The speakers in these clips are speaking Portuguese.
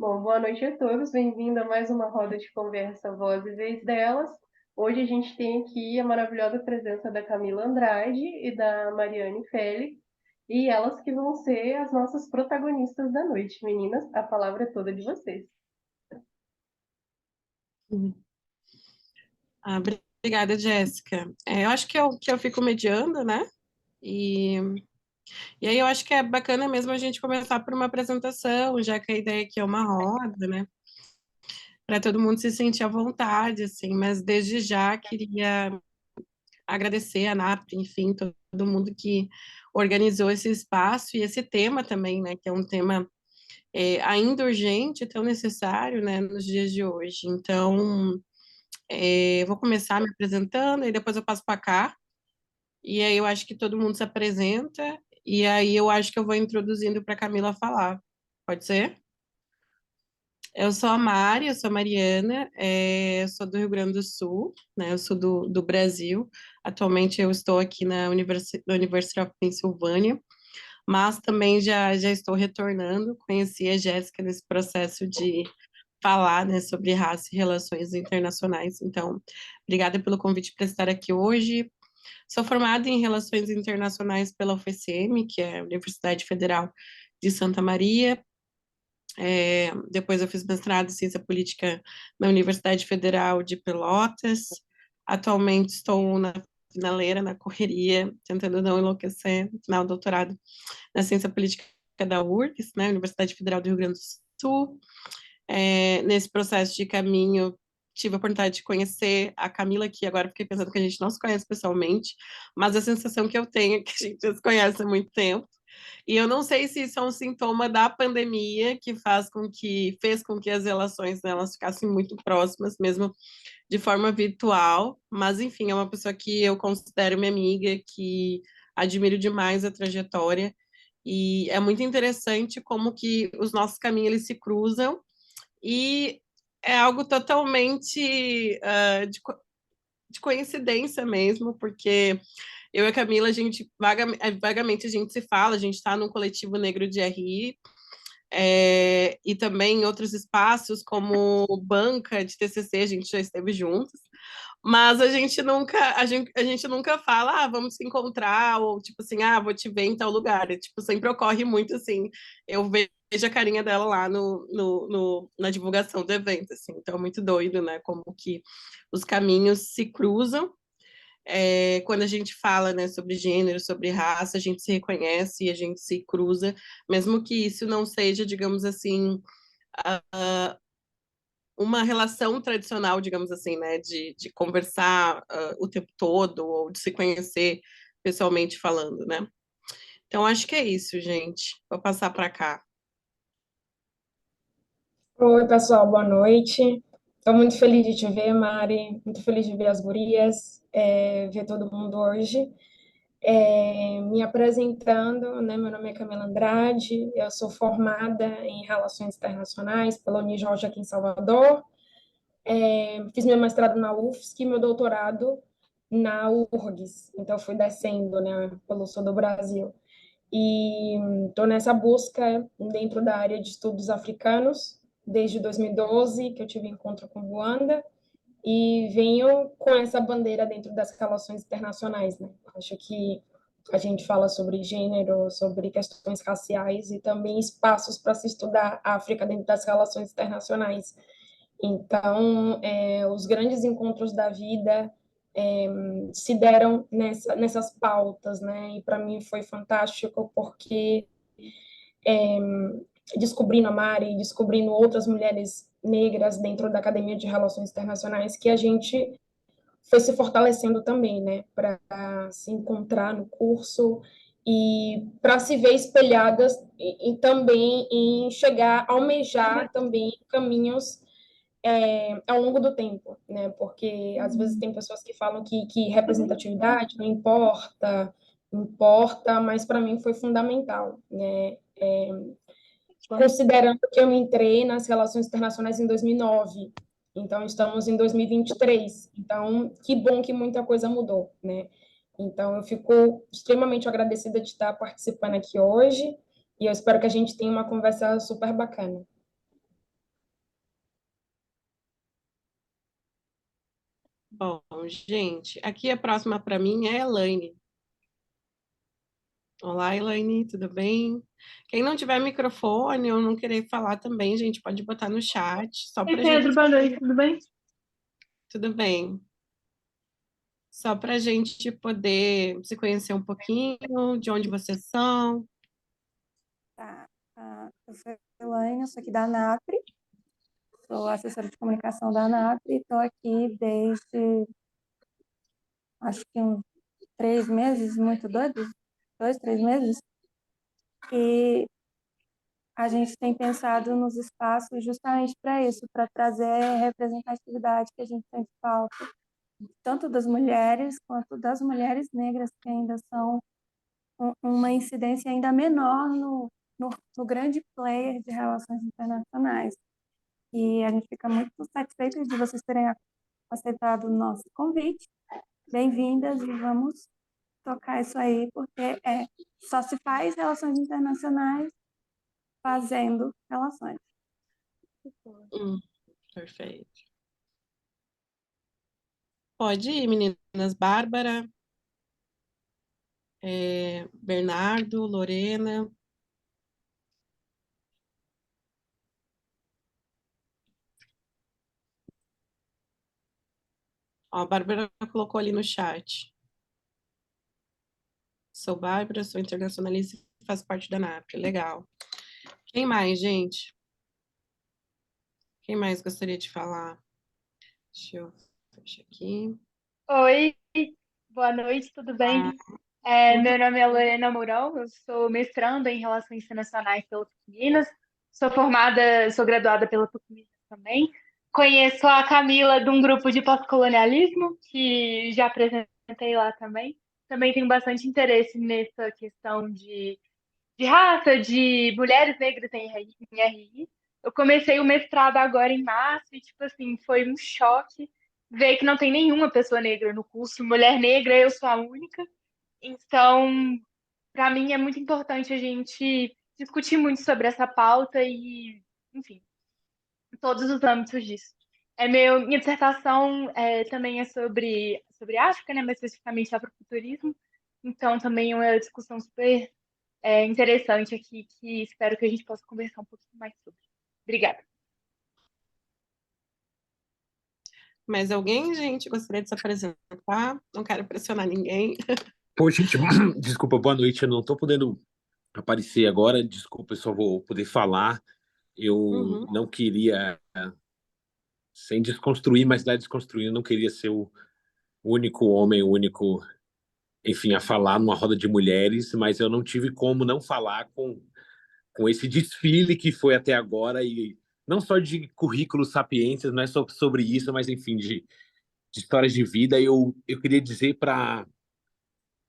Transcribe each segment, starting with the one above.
Bom, boa noite a todos. Bem-vindo a mais uma roda de conversa Voz e Vez delas. Hoje a gente tem aqui a maravilhosa presença da Camila Andrade e da Mariane Félix, e elas que vão ser as nossas protagonistas da noite. Meninas, a palavra é toda de vocês. Uhum. Obrigada, Jéssica. Eu acho que eu fico mediando, né? E, e aí eu acho que é bacana mesmo a gente começar por uma apresentação, já que a ideia aqui é uma roda, né? Para todo mundo se sentir à vontade, assim. Mas desde já queria agradecer a NAP, enfim, todo mundo que organizou esse espaço e esse tema também, né? Que é um tema ainda urgente, tão necessário, né? Nos dias de hoje. Então, eu vou começar me apresentando e depois eu passo para cá. E aí eu acho que todo mundo se apresenta, e aí eu acho que eu vou introduzindo para Camila falar. Pode ser? Eu sou a Mari, eu sou a Mariana, eu sou do Rio Grande do Sul, né? Eu sou do Brasil. Atualmente eu estou aqui na University of Pennsylvania, mas também já estou retornando. Conheci a Jéssica nesse processo de falar, né, sobre raça e relações internacionais. Então, obrigada pelo convite para estar aqui hoje. Sou formada em Relações Internacionais pela UFSM, que é a Universidade Federal de Santa Maria. Depois eu fiz mestrado em Ciência Política na Universidade Federal de Pelotas. Atualmente estou na finaleira, na correria, tentando não enlouquecer, no final do doutorado na Ciência Política da URGS, né, Universidade Federal do Rio Grande do Sul. Nesse processo de caminho, tive a oportunidade de conhecer a Camila, que agora fiquei pensando que a gente não se conhece pessoalmente, mas a sensação que eu tenho é que a gente já se conhece há muito tempo. E eu não sei se isso é um sintoma da pandemia que fez com que as relações delas ficassem muito próximas, mesmo de forma virtual, mas enfim, é uma pessoa que eu considero minha amiga, que admiro demais a trajetória, e é muito interessante como que os nossos caminhos eles se cruzam e é algo totalmente de coincidência mesmo, porque eu e a Camila, a gente vagamente a gente se fala, a gente está num coletivo negro de RI, e também em outros espaços, como banca de TCC, a gente já esteve juntos, mas a gente nunca fala, vamos se encontrar, ou tipo assim, vou te ver em tal lugar. Tipo, sempre ocorre muito assim, eu vejo a carinha dela lá na divulgação do evento, assim, então é muito doido, né, como que os caminhos se cruzam. Quando a gente fala, né, sobre gênero, sobre raça, a gente se reconhece e a gente se cruza, mesmo que isso não seja, digamos assim, uma relação tradicional, digamos assim, né, de conversar o tempo todo ou de se conhecer pessoalmente falando, né? Então acho que é isso, gente. Vou passar para cá. Oi, pessoal, boa noite. Estou muito feliz de te ver, Mari, muito feliz de ver as gurias, ver todo mundo hoje. Me apresentando, né, meu nome é Camila Andrade, eu sou formada em Relações Internacionais pela Unijorge aqui em Salvador, fiz meu mestrado na UFSC e meu doutorado na URGS, então fui descendo, né, pelo sul do Brasil. E estou nessa busca dentro da área de estudos africanos, desde 2012, que eu tive encontro com Ruanda, e venho com essa bandeira dentro das relações internacionais, né? Acho que a gente fala sobre gênero, sobre questões raciais e também espaços para se estudar a África dentro das relações internacionais. Então, os grandes encontros da vida se deram nessas pautas, né? E para mim foi fantástico porque descobrindo a Mari, descobrindo outras mulheres negras dentro da Academia de Relações Internacionais, que a gente foi se fortalecendo também, né? Para se encontrar no curso e para se ver espelhadas e também em chegar, almejar também caminhos ao longo do tempo, né? Porque às vezes tem pessoas que falam que representatividade não importa, importa, mas para mim foi fundamental, né? Considerando que eu entrei nas relações internacionais em 2009, então estamos em 2023, então que bom que muita coisa mudou, né? Então eu fico extremamente agradecida de estar participando aqui hoje e eu espero que a gente tenha uma conversa super bacana. Bom, gente, aqui a próxima para mim é a Elaine. Olá, Elaine, tudo bem? Quem não tiver microfone ou não querer falar também, gente, pode botar no chat, só Oi, para gente. Pedro, boa noite, tudo bem? Tudo bem. Só para a gente poder se conhecer um pouquinho, de onde vocês são. Tá. Eu sou a Elaine, eu sou aqui da ANAPRE, sou assessora de comunicação da ANAPRE e estou aqui desde, acho que uns 3 meses, muito doidos, 2, 3 meses, e a gente tem pensado nos espaços justamente para isso, para trazer a representatividade que a gente sente falta, tanto das mulheres quanto das mulheres negras, que ainda são uma incidência ainda menor no grande player de relações internacionais. E a gente fica muito satisfeito de vocês terem aceitado o nosso convite. Bem-vindas e vamos tocar isso aí, porque só se faz relações internacionais fazendo relações. Perfeito. Pode ir, meninas. Bárbara, Bernardo, Lorena. Ó, a Bárbara colocou ali no chat. Sou Bárbara, sou internacionalista e faço parte da NAP. Legal. Quem mais, gente? Quem mais gostaria de falar? Deixa eu fechar aqui. Oi, boa noite, tudo bem? Meu nome é Lorena Mourão, eu sou mestranda em Relações Internacionais pela PUC-Minas, sou graduada pela PUC-Minas também. Conheço a Camila de um grupo de pós-colonialismo, que já apresentei lá também. Também tenho bastante interesse nessa questão de raça, de mulheres negras em RI. Eu comecei o mestrado agora em março e, tipo assim, foi um choque ver que não tem nenhuma pessoa negra no curso. Mulher negra, eu sou a única. Então, para mim é muito importante a gente discutir muito sobre essa pauta e, enfim, em todos os âmbitos disso. Minha dissertação também é sobre África, né, mas especificamente afrofuturismo. Então, também é uma discussão super interessante aqui, que espero que a gente possa conversar um pouquinho mais sobre. Obrigada. Mais alguém, gente, gostaria de se apresentar? Não quero pressionar ninguém. Pô, gente, desculpa, boa noite. Eu não tô podendo aparecer agora. Desculpa, eu só vou poder falar. Eu não queria, sem desconstruir, mas da desconstruir, eu não queria ser o único homem, o único, enfim, a falar numa roda de mulheres, mas eu não tive como não falar com esse desfile que foi até agora, e não só de currículos sapiências, não é só sobre isso, mas, enfim, de histórias de vida. Eu queria dizer para.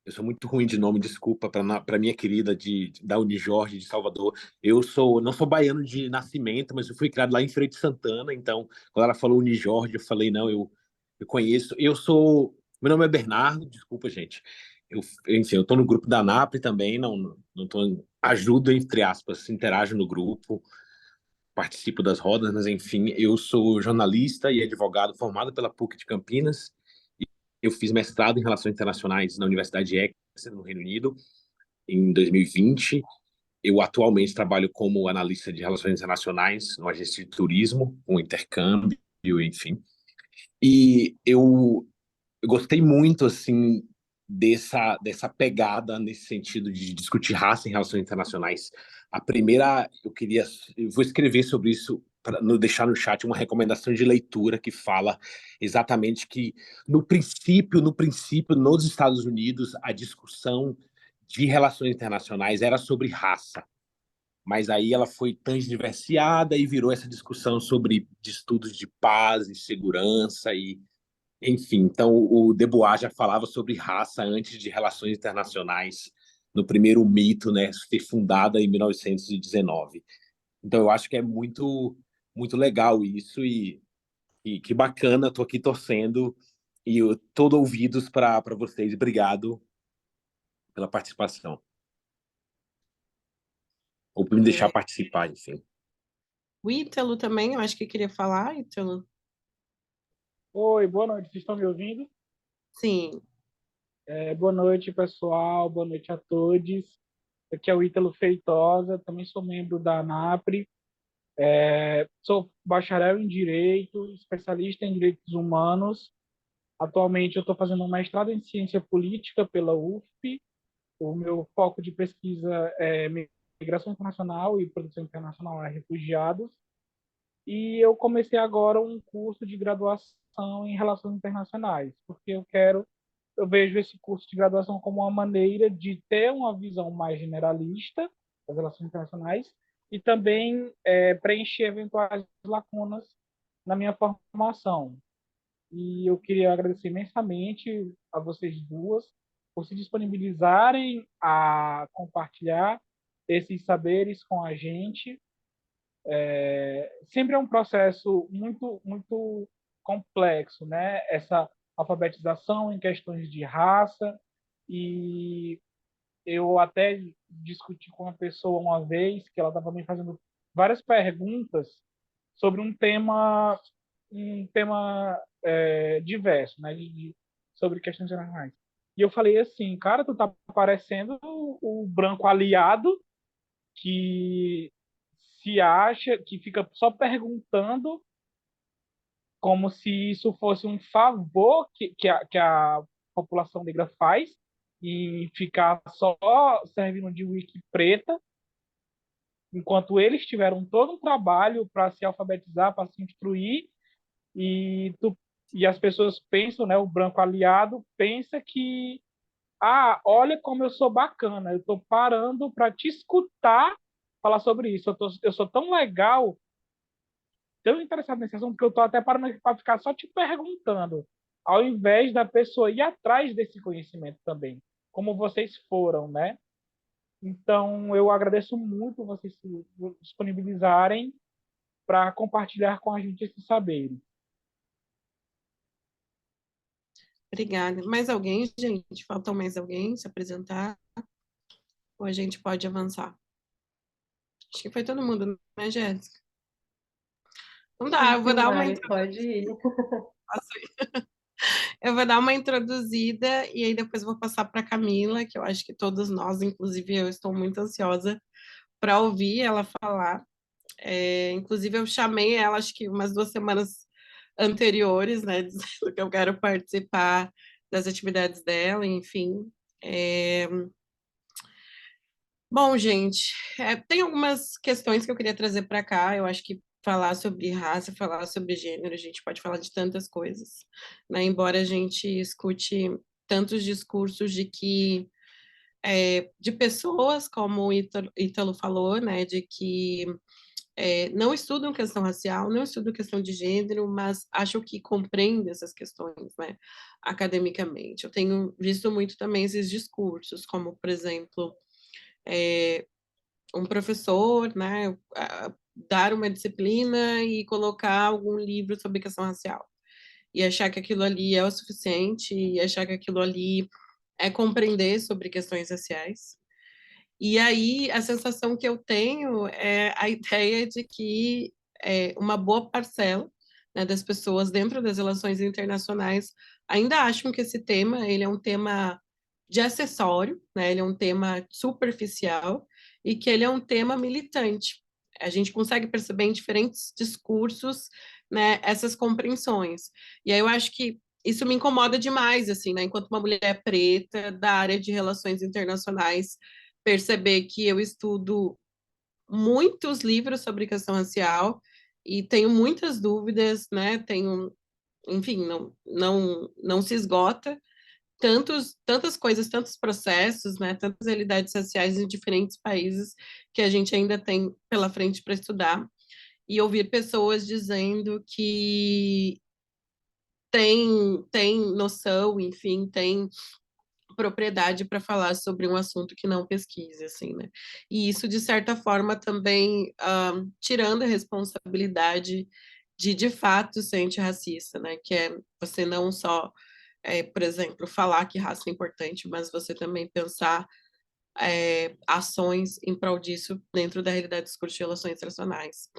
Eu sou muito ruim de nome, desculpa, para minha querida da Unijorge, de Salvador. Não sou baiano de nascimento, mas eu fui criado lá em Feira de Santana, então, quando ela falou Unijorge, eu falei, não, eu conheço. Meu nome é Bernardo, desculpa, gente. Enfim, eu tô no grupo da NAPRE também, não tô, ajudo, entre aspas, interajo no grupo, participo das rodas, mas, enfim, eu sou jornalista e advogado formado pela PUC de Campinas. Eu fiz mestrado em Relações Internacionais na Universidade de Exeter, no Reino Unido, em 2020. Eu atualmente trabalho como analista de Relações Internacionais no agência de turismo, com intercâmbio, enfim. E eu gostei muito, assim, dessa pegada nesse sentido de discutir raça em relações internacionais. A primeira, eu vou escrever sobre isso para deixar no chat uma recomendação de leitura que fala exatamente que no princípio, nos Estados Unidos, a discussão de relações internacionais era sobre raça, mas aí ela foi transdiversiada e virou essa discussão sobre de estudos de paz e segurança e enfim, então o Debois já falava sobre raça antes de relações internacionais, no primeiro mito, né, ser fundada em 1919. Então eu acho que é muito legal isso e que bacana, estou aqui torcendo e eu todo ouvidos para vocês. Obrigado pela participação. Ou por me deixar participar, enfim. O Ítalo também, eu acho que queria falar, Ítalo. Oi, boa noite. Vocês estão me ouvindo? Sim. Boa noite, pessoal. Boa noite a todos. Aqui é o Ítalo Feitosa, também sou membro da ANAPRE. Sou bacharel em Direito, especialista em Direitos Humanos. Atualmente eu estou fazendo um mestrado em Ciência Política pela UFP. O meu foco de pesquisa é migração internacional e produção internacional a refugiados. E eu comecei agora um curso de graduação em Relações Internacionais, porque eu vejo esse curso de graduação como uma maneira de ter uma visão mais generalista das relações internacionais e também preencher eventuais lacunas na minha formação. E eu queria agradecer imensamente a vocês duas por se disponibilizarem a compartilhar esses saberes com a gente. Sempre é um processo muito complexo, né? Essa alfabetização em questões de raça, e eu até discuti com uma pessoa uma vez que ela estava me fazendo várias perguntas sobre um tema diverso, né? Sobre questões internacionais. E eu falei assim, cara, tu tá parecendo o branco aliado que se acha, que fica só perguntando como se isso fosse um favor que a população negra faz e ficar só servindo de wiki preta, enquanto eles tiveram todo um trabalho para se alfabetizar, para se instruir, e as pessoas pensam, né, o branco aliado pensa que, olha como eu sou bacana, eu estou parando para te escutar falar sobre isso, eu sou tão legal, tão interessado nesse assunto, que eu estou até parando para ficar só te perguntando, ao invés da pessoa ir atrás desse conhecimento também, como vocês foram, né? Então, eu agradeço muito vocês se disponibilizarem para compartilhar com a gente esse saber. Obrigada. Mais alguém, gente? Faltou mais alguém se apresentar? Ou a gente pode avançar? Acho que foi todo mundo, né, Jéssica? Então tá, eu vou Sim, dar uma Mari, pode ir. Eu vou dar uma introduzida e aí depois vou passar para Camila, que eu acho que todos nós, inclusive eu, estou muito ansiosa para ouvir ela falar. Inclusive eu chamei ela, acho que umas 2 semanas anteriores, né, dizendo que eu quero participar das atividades dela, enfim. Bom, gente, tem algumas questões que eu queria trazer para cá. Eu acho que falar sobre raça, falar sobre gênero, a gente pode falar de tantas coisas, né? Embora a gente escute tantos discursos de que de pessoas, como o Ítalo falou, né, de que não estudam questão racial, não estudam questão de gênero, mas acham que compreendem essas questões, né, academicamente. Eu tenho visto muito também esses discursos, como, por exemplo, um professor, né, dar uma disciplina e colocar algum livro sobre questão racial. E achar que aquilo ali é o suficiente, e achar que aquilo ali é compreender sobre questões raciais. E aí, a sensação que eu tenho é a ideia de que uma boa parcela, né, das pessoas dentro das relações internacionais ainda acham que esse tema ele é um tema de acessório, né, ele é um tema superficial e que ele é um tema militante. A gente consegue perceber em diferentes discursos, né, essas compreensões. E aí eu acho que isso me incomoda demais, assim, né, enquanto uma mulher preta da área de relações internacionais, perceber que eu estudo muitos livros sobre questão racial e tenho muitas dúvidas, né? Tenho, enfim, não se esgota tantas coisas, tantos processos, né? Tantas realidades sociais em diferentes países que a gente ainda tem pela frente para estudar e ouvir pessoas dizendo que tem noção, enfim, tem propriedade para falar sobre um assunto que não pesquisa, assim, né? E isso, de certa forma, também tirando a responsabilidade de fato ser antirracista, né? Que é você não só, por exemplo, falar que raça é importante, mas você também pensar ações em prol disso dentro da realidade dos cursos de relações internacionais.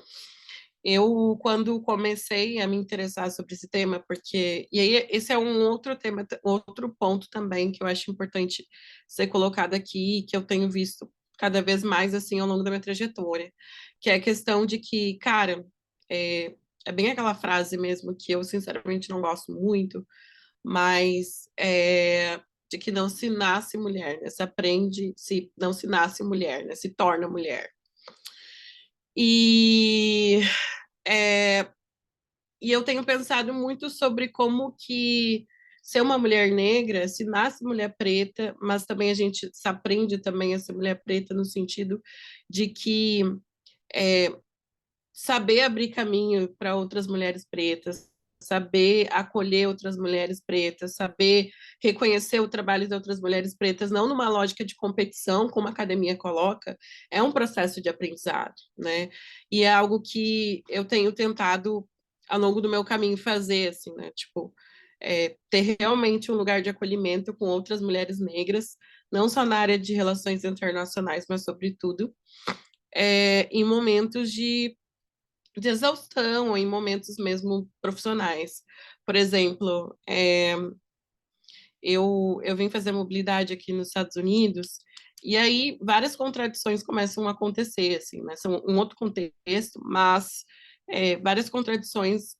eu, quando comecei a me interessar sobre esse tema, porque, e aí esse é um outro tema, outro ponto também que eu acho importante ser colocado aqui, que eu tenho visto cada vez mais, assim, ao longo da minha trajetória, que é a questão de que, cara, é bem aquela frase mesmo que eu, sinceramente, não gosto muito, mas de que não se nasce mulher, né? Se aprende, não se nasce mulher, né? Se torna mulher. E, é, e eu tenho pensado muito sobre como que ser uma mulher negra, se nasce mulher preta, mas também a gente se aprende também a ser mulher preta no sentido de que é, saber abrir caminho para outras mulheres pretas, saber acolher outras mulheres pretas, saber reconhecer o trabalho de outras mulheres pretas, não numa lógica de competição, como a academia coloca, é um processo de aprendizado, né? E é algo que eu tenho tentado, ao longo do meu caminho, fazer, assim, né? Tipo, ter realmente um lugar de acolhimento com outras mulheres negras, não só na área de relações internacionais, mas, sobretudo, em momentos de exaustão, em momentos mesmo profissionais. Por exemplo, eu vim fazer mobilidade aqui nos Estados Unidos, e aí várias contradições começam a acontecer, assim, né? São um outro contexto, mas várias contradições,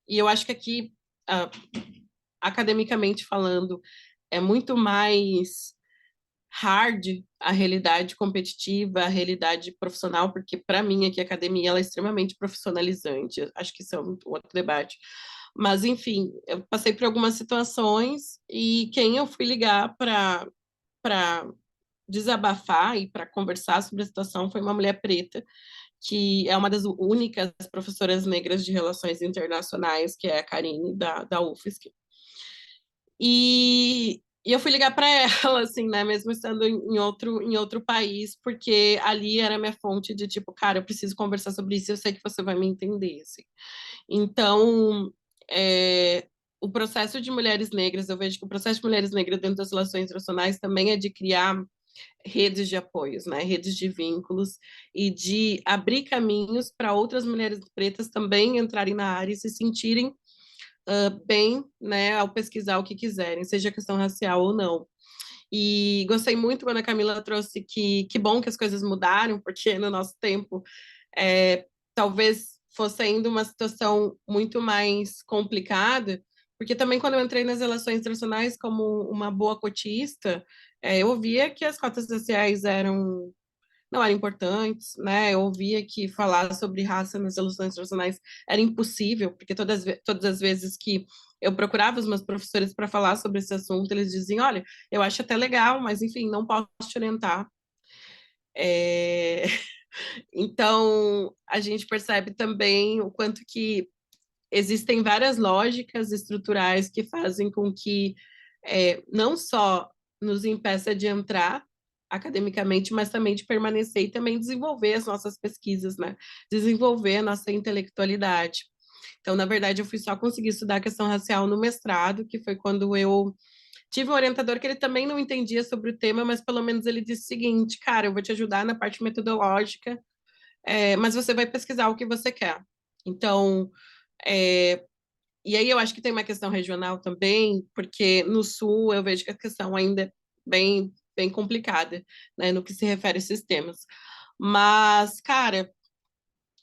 e eu acho que aqui, ah, academicamente falando, é muito mais hard a realidade competitiva, a realidade profissional, porque para mim aqui a academia ela é extremamente profissionalizante. Acho que isso é um outro debate. Mas enfim, eu passei por algumas situações e quem eu fui ligar para desabafar e para conversar sobre a situação foi uma mulher preta, que é uma das únicas professoras negras de relações internacionais, que é a Karine da UFSC. E eu fui ligar para ela, assim, né, mesmo estando em outro país, porque ali era a minha fonte de tipo, cara, eu preciso conversar sobre isso, eu sei que você vai me entender, assim. Então, o processo de mulheres negras, eu vejo que o processo de mulheres negras dentro das relações internacionais também é de criar redes de apoios, né, redes de vínculos e de abrir caminhos para outras mulheres pretas também entrarem na área e se sentirem bem, né, ao pesquisar o que quiserem, seja questão racial ou não. E gostei muito quando a Camila trouxe que bom que as coisas mudaram, porque no nosso tempo talvez fosse ainda uma situação muito mais complicada, porque também quando eu entrei nas relações internacionais como uma boa cotista, eu via que as cotas raciais não eram importantes, né? Eu ouvia que falar sobre raça nas relações internacionais era impossível, porque todas as vezes que eu procurava os meus professores para falar sobre esse assunto, eles diziam, olha, eu acho até legal, mas enfim, não posso te orientar. Então, a gente percebe também o quanto que existem várias lógicas estruturais que fazem com que não só nos impeça de entrar academicamente, mas também de permanecer e também desenvolver as nossas pesquisas, né? Desenvolver a nossa intelectualidade. Então, na verdade, eu fui só conseguir estudar a questão racial no mestrado, que foi quando eu tive um orientador que ele também não entendia sobre o tema, mas pelo menos ele disse o seguinte, cara, eu vou te ajudar na parte metodológica, mas você vai pesquisar o que você quer. Então, e aí eu acho que tem uma questão regional também, porque no Sul eu vejo que a questão ainda é bem complicada, né, no que se refere a esses temas. Mas, cara,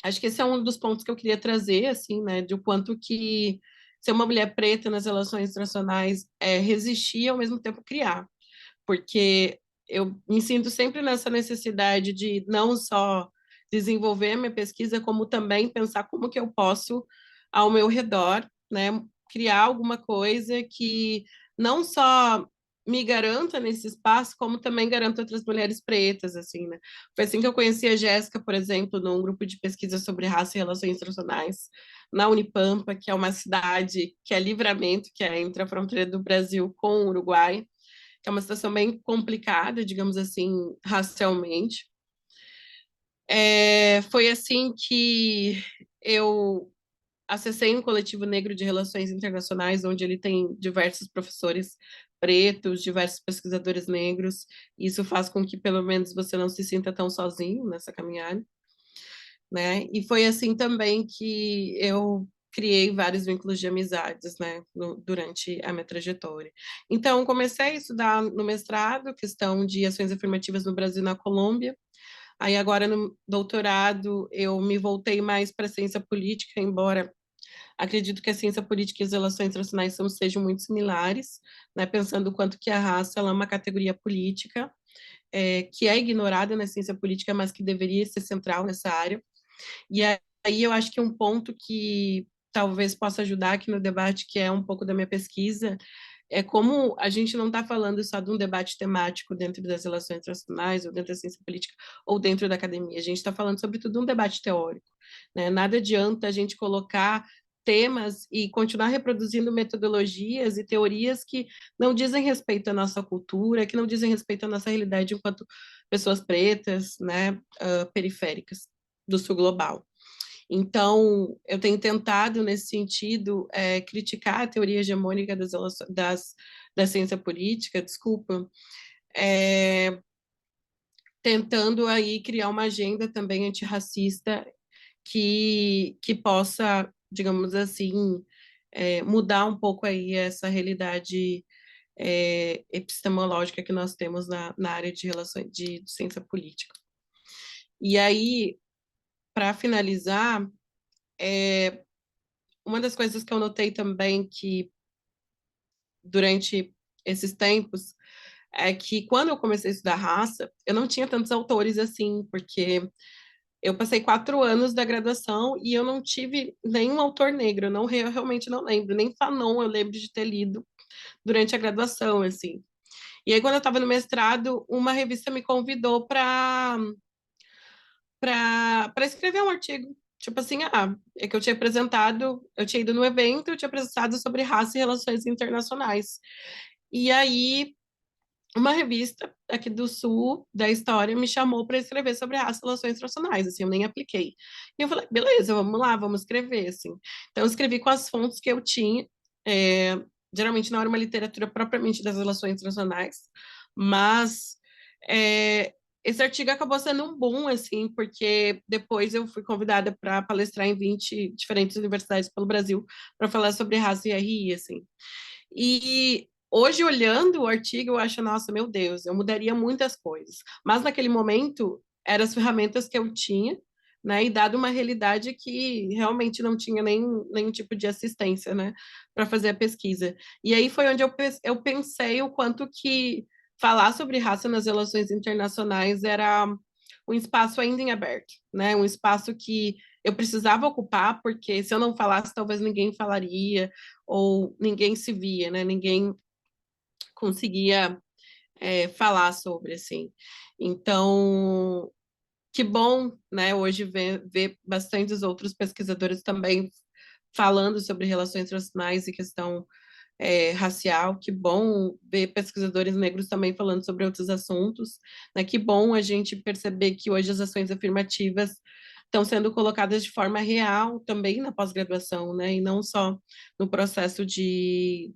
acho que esse é um dos pontos que eu queria trazer, assim, né, de o quanto que ser uma mulher preta nas relações internacionais é resistir e ao mesmo tempo criar, porque eu me sinto sempre nessa necessidade de não só desenvolver a minha pesquisa, como também pensar como que eu posso, ao meu redor, né, criar alguma coisa que não só me garanta nesse espaço, como também garanta outras mulheres pretas, assim, né? Foi assim que eu conheci a Jéssica, por exemplo, num grupo de pesquisa sobre raça e relações internacionais, na Unipampa, que é uma cidade que é Livramento, que é entre a fronteira do Brasil com o Uruguai, que é uma situação bem complicada, digamos assim, racialmente. Foi assim que eu acessei um coletivo negro de relações internacionais, onde ele tem diversos professores pretos, diversos pesquisadores negros. Isso faz com que, pelo menos, você não se sinta tão sozinho nessa caminhada. né? E foi assim também que eu criei vários vínculos de amizades, né, durante a minha trajetória. Então, comecei a estudar no mestrado, questão de ações afirmativas no Brasil e na Colômbia. Aí, agora, no doutorado, eu me voltei mais para a ciência política, embora acredito que a ciência política e as relações internacionais sejam muito similares, né, pensando o quanto que a raça ela é uma categoria política, que é ignorada na ciência política, mas que deveria ser central nessa área. E aí eu acho que um ponto que talvez possa ajudar aqui no debate, que é um pouco da minha pesquisa, é como a gente não está falando só de um debate temático dentro das relações internacionais, ou dentro da ciência política, ou dentro da academia. A gente está falando, sobretudo, de um debate teórico, né? Nada adianta a gente colocar temas e continuar reproduzindo metodologias e teorias que não dizem respeito à nossa cultura, que não dizem respeito à nossa realidade enquanto pessoas pretas, né, periféricas do sul global. Então, eu tenho tentado, nesse sentido, criticar a teoria hegemônica da ciência política, desculpa, tentando aí criar uma agenda também antirracista que possa, digamos assim, mudar um pouco aí essa realidade epistemológica que nós temos na área de relações de ciência política. E aí, para finalizar, uma das coisas que eu notei também que durante esses tempos é que quando eu comecei a estudar raça, eu não tinha tantos autores assim, porque eu passei 4 anos da graduação e eu não tive nenhum autor negro, eu realmente não lembro, nem Fanon eu lembro de ter lido durante a graduação, assim. E aí, quando eu estava no mestrado, uma revista me convidou para escrever um artigo. Tipo assim, é que eu tinha apresentado, eu tinha ido no evento, eu tinha apresentado sobre raça e relações internacionais. E aí, uma revista aqui do Sul, da História, me chamou para escrever sobre raça e relações internacionais, assim, eu nem apliquei. E eu falei, beleza, vamos lá, vamos escrever, assim. Então, eu escrevi com as fontes que eu tinha, geralmente não era uma literatura propriamente das relações internacionais, mas esse artigo acabou sendo um boom, assim, porque depois eu fui convidada para palestrar em 20 diferentes universidades pelo Brasil para falar sobre raça e RI, assim. E hoje, olhando o artigo, eu acho, nossa, meu Deus, eu mudaria muitas coisas. Mas naquele momento, eram as ferramentas que eu tinha, né? E dado uma realidade que realmente não tinha nenhum tipo de assistência, né? Para fazer a pesquisa. E aí foi onde eu pensei o quanto que falar sobre raça nas relações internacionais era um espaço ainda em aberto, né? Um espaço que eu precisava ocupar, porque se eu não falasse, talvez ninguém falaria, ou ninguém se via, né? Ninguém conseguia falar sobre, assim. Então, que bom, né? Hoje ver bastantes outros pesquisadores também falando sobre relações internacionais e questão racial, que bom ver pesquisadores negros também falando sobre outros assuntos, né? Que bom a gente perceber que hoje as ações afirmativas estão sendo colocadas de forma real também na pós-graduação, né? E não só no processo de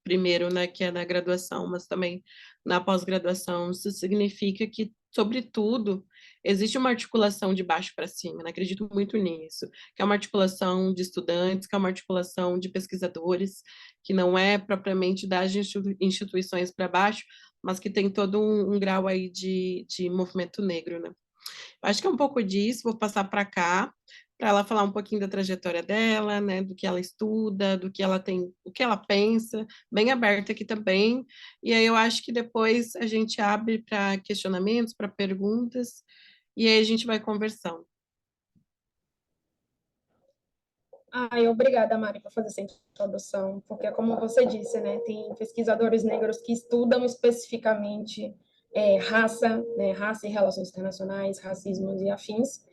primeiro, né, que é na graduação, mas também na pós-graduação. Isso significa que, sobretudo, existe uma articulação de baixo para cima, né? Acredito muito nisso, que é uma articulação de estudantes, que é uma articulação de pesquisadores, que não é propriamente das instituições para baixo, mas que tem todo um grau aí de movimento negro, né? Acho que é um pouco disso, vou passar para cá, para ela falar um pouquinho da trajetória dela, né, do que ela estuda, do que ela tem, o que ela pensa, bem aberta aqui também. E aí eu acho que depois a gente abre para questionamentos, para perguntas, e aí a gente vai conversando. Obrigada, Mari, por fazer essa introdução, porque, como você disse, né, tem pesquisadores negros que estudam especificamente raça, né, raça e relações internacionais, racismos e afins.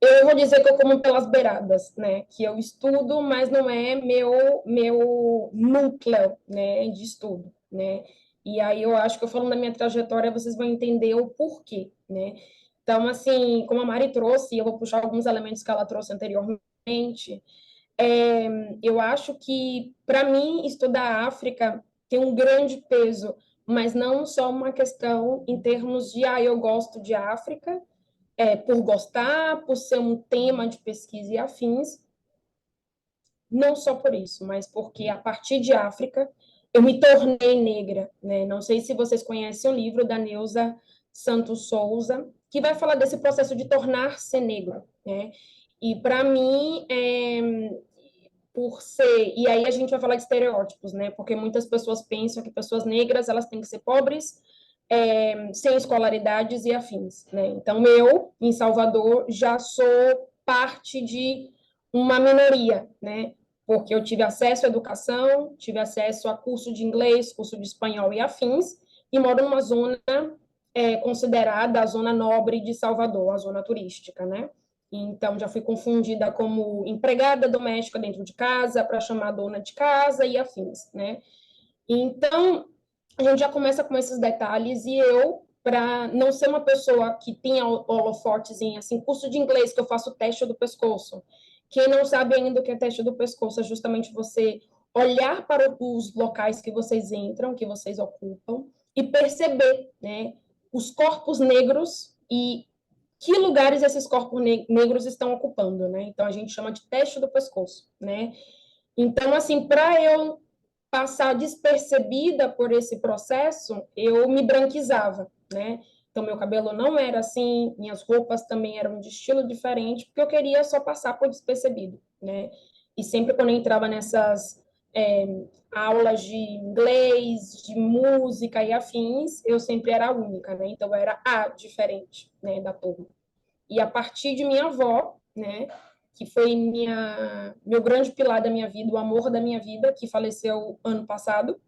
Eu vou dizer que eu como pelas beiradas, né, que eu estudo, mas não é meu núcleo, né, de estudo, né. E aí eu acho que eu falando da minha trajetória, vocês vão entender o porquê, né. Então, assim, como a Mari trouxe, eu vou puxar alguns elementos que ela trouxe anteriormente. Eu acho que, para mim, estudar a África tem um grande peso, mas não só uma questão em termos de, eu gosto de África, por gostar, por ser um tema de pesquisa e afins, não só por isso, mas porque a partir de África eu me tornei negra, né? Não sei se vocês conhecem o livro da Neuza Santos Souza, que vai falar desse processo de tornar-se negro, né? E para mim, por ser, e aí a gente vai falar de estereótipos, né? Porque muitas pessoas pensam que pessoas negras elas têm que ser pobres, sem escolaridades e afins, né? Então eu, em Salvador, já sou parte de uma minoria, né? Porque eu tive acesso à educação, tive acesso a curso de inglês, curso de espanhol e afins, e moro numa zona considerada a zona nobre de Salvador, a zona turística, né? Então, já fui confundida como empregada doméstica dentro de casa, para chamar dona de casa e afins, né? Então, a gente já começa com esses detalhes, e eu, para não ser uma pessoa que tenha holofotes em, assim, curso de inglês, que eu faço teste do pescoço. Quem não sabe ainda o que é teste do pescoço, é justamente você olhar para os locais que vocês entram, que vocês ocupam, e perceber, né, os corpos negros e que lugares esses corpos negros estão ocupando, né? Então, a gente chama de teste do pescoço, né? Então, assim, para eu passar despercebida por esse processo, eu me branquizava, né? Então, meu cabelo não era assim, minhas roupas também eram de estilo diferente, porque eu queria só passar por despercebido, né? E sempre quando eu entrava nessas aulas de inglês, de música e afins, eu sempre era a única, né? Então, eu era a diferente, né, da turma. E a partir de minha avó, né, que foi meu grande pilar da minha vida, o amor da minha vida, que faleceu ano passado,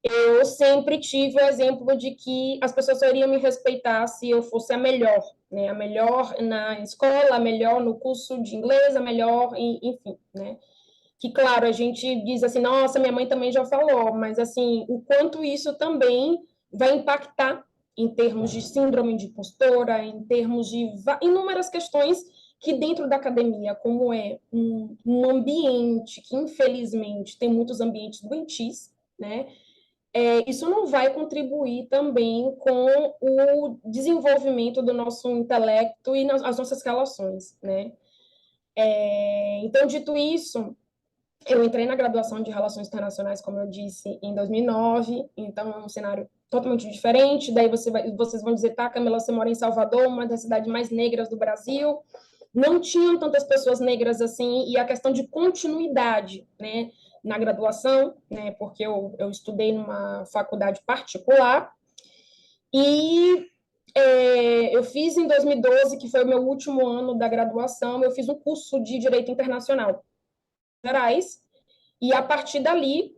eu sempre tive o exemplo de que as pessoas só iriam me respeitar se eu fosse a melhor, né? A melhor na escola, a melhor no curso de inglês, a melhor, enfim, né? Que, claro, a gente diz assim, nossa, minha mãe também já falou, mas, assim, o quanto isso também vai impactar em termos de síndrome de impostora, em termos de inúmeras questões que dentro da academia, como é um ambiente que, infelizmente, tem muitos ambientes doentios, né? Isso não vai contribuir também com o desenvolvimento do nosso intelecto e as nossas relações, né? Então, dito isso, eu entrei na graduação de Relações Internacionais, como eu disse, em 2009, então é um cenário totalmente diferente. Daí vocês vão dizer, tá, Camila, você mora em Salvador, uma das cidades mais negras do Brasil. Não tinham tantas pessoas negras assim, e a questão de continuidade, né, na graduação, né, porque eu estudei numa faculdade particular, e eu fiz em 2012, que foi o meu último ano da graduação, eu fiz um curso de Direito Internacional Gerais, e a partir dali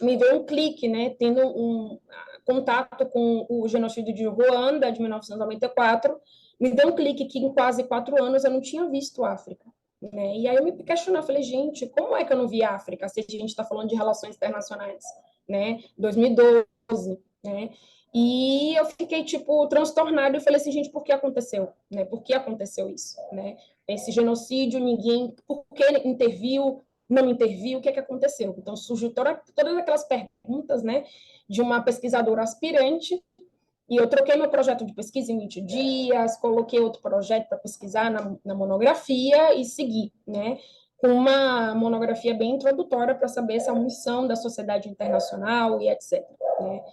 me veio um clique, né, tendo um contato com o genocídio de Ruanda, de 1994, me deu um clique que em quase 4 anos eu não tinha visto África, né? E aí eu me questionei, eu falei, gente, como é que eu não vi África se a gente está falando de relações internacionais, né? 2012, né? E eu fiquei, tipo, transtornada e falei assim, gente, por que aconteceu? Né? Por que aconteceu isso? Né? Esse genocídio, ninguém... Por que interviu? Não interviu? O que é que aconteceu? Então, surgiu todas aquelas perguntas, né? De uma pesquisadora aspirante, e eu troquei meu projeto de pesquisa em 20 dias, coloquei outro projeto para pesquisar na monografia e segui, né? Com uma monografia bem introdutória para saber essa missão da sociedade internacional e etc. Né?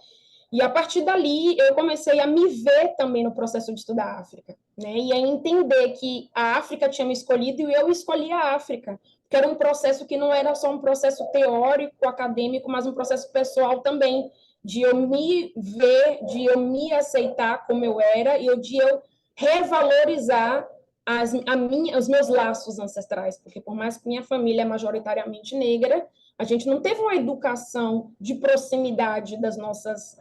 E a partir dali eu comecei a me ver também no processo de estudar a África, né? E a entender que a África tinha me escolhido e eu escolhi a África, que era um processo que não era só um processo teórico, acadêmico, mas um processo pessoal também, de eu me ver, de eu me aceitar como eu era e de eu revalorizar os meus laços ancestrais, porque por mais que minha família é majoritariamente negra, a gente não teve uma educação de proximidade das nossas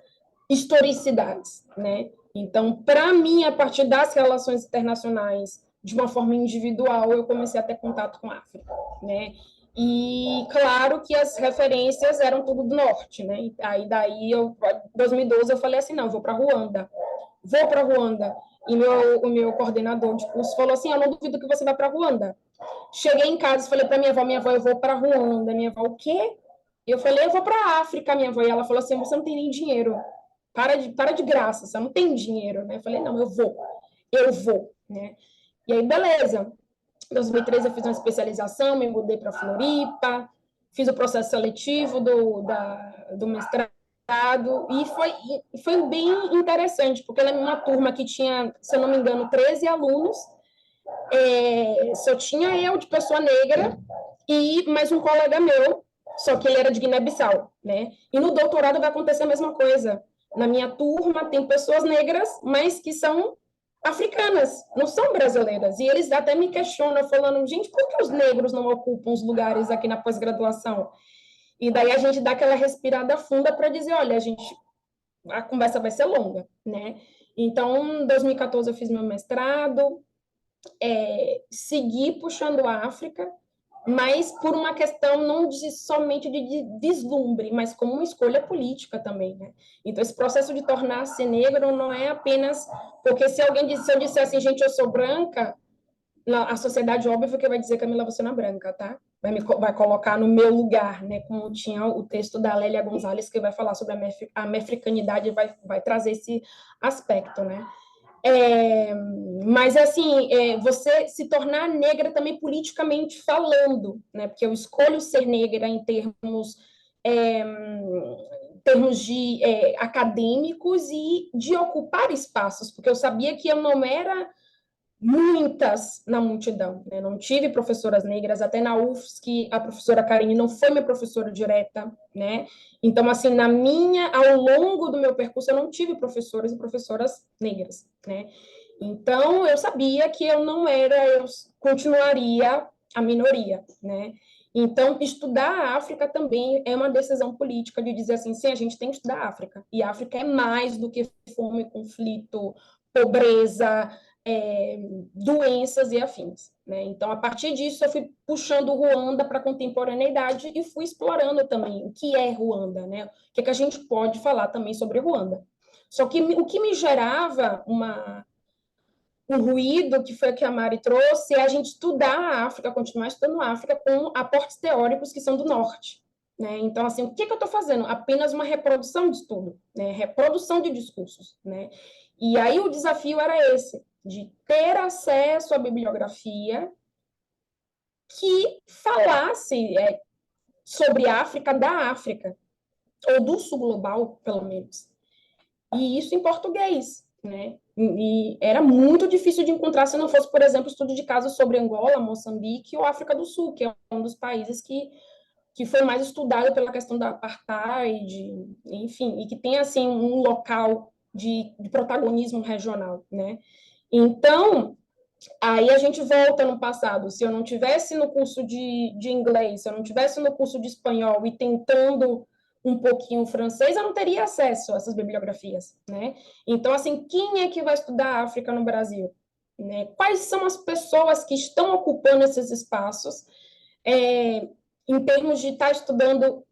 historicidades, né? Então, para mim, a partir das relações internacionais, de uma forma individual, eu comecei a ter contato com a África, né? E claro que as referências eram tudo do norte, né? E aí daí em 2012 eu falei assim, não, vou para Ruanda. E o meu coordenador de curso falou assim, eu não duvido que você vá para Ruanda. Cheguei em casa e falei para minha avó, eu vou para Ruanda. Minha avó, o quê? Eu falei, eu vou para a África, minha avó. E ela falou assim, você não tem nem dinheiro. Para de graça, você não tem dinheiro, né? Eu falei, não, eu vou. eu vou, né? E aí, beleza. Em 2013 eu fiz uma especialização, me mudei para Floripa, fiz o processo seletivo do mestrado, e foi bem interessante, porque ela é uma turma que tinha, se eu não me engano, 13 alunos, só tinha eu de pessoa negra e mais um colega meu, só que ele era de Guiné-Bissau, né? E no doutorado vai acontecer a mesma coisa. Na minha turma tem pessoas negras, mas que são africanas, não são brasileiras. E eles até me questionam, falando, gente, por que os negros não ocupam os lugares aqui na pós-graduação? E daí a gente dá aquela respirada funda para dizer, olha, a conversa vai ser longa, né? Então, em 2014 eu fiz meu mestrado, segui puxando a África, mas por uma questão não somente de deslumbre, mas como uma escolha política também, né? Então, esse processo de tornar-se negro não é apenas... Porque se eu disser assim, gente, eu sou branca, a sociedade, óbvio, que vai dizer, Camila, você não é branca, tá? Vai colocar no meu lugar, né? Como tinha o texto da Lélia Gonzalez, que vai falar sobre a mefricanidade, vai trazer esse aspecto, né? Mas, assim, você se tornar negra também politicamente falando, né? Porque eu escolho ser negra em termos de acadêmicos e de ocupar espaços, porque eu sabia que eu não era muitas na multidão, né? Não tive professoras negras, até na UFSC, a professora Karine não foi minha professora direta, né? Então, assim, ao longo do meu percurso, eu não tive professores e professoras negras, né? Então, eu sabia que eu continuaria a minoria, né? Então, estudar a África também é uma decisão política de dizer assim, sim, a gente tem que estudar a África, e a África é mais do que fome, conflito, pobreza, doenças e afins, né? Então, a partir disso, eu fui puxando Ruanda para a contemporaneidade e fui explorando também o que é Ruanda, né? O que a gente pode falar também sobre Ruanda. Só que o que me gerava um ruído, que foi o que a Mari trouxe, é a gente estudar a África, continuar estudando a África com aportes teóricos que são do norte, né? Então, assim, o que eu estou fazendo? Apenas uma reprodução de estudo, né? Reprodução de discursos, né? E aí o desafio era esse, de ter acesso à bibliografia que falasse sobre a África, da África, ou do sul global, pelo menos. E isso em português, né? E era muito difícil de encontrar se não fosse, por exemplo, estudo de casos sobre Angola, Moçambique ou África do Sul, que é um dos países que foi mais estudado pela questão da apartheid, enfim, e que tem, assim, um local de protagonismo regional, né? Então, aí a gente volta no passado. Se eu não tivesse no curso de inglês, se eu não tivesse no curso de espanhol e tentando um pouquinho francês, eu não teria acesso a essas bibliografias, né? Então, assim, quem é que vai estudar a África no Brasil? Né? Quais são as pessoas que estão ocupando esses espaços em termos de estar estudando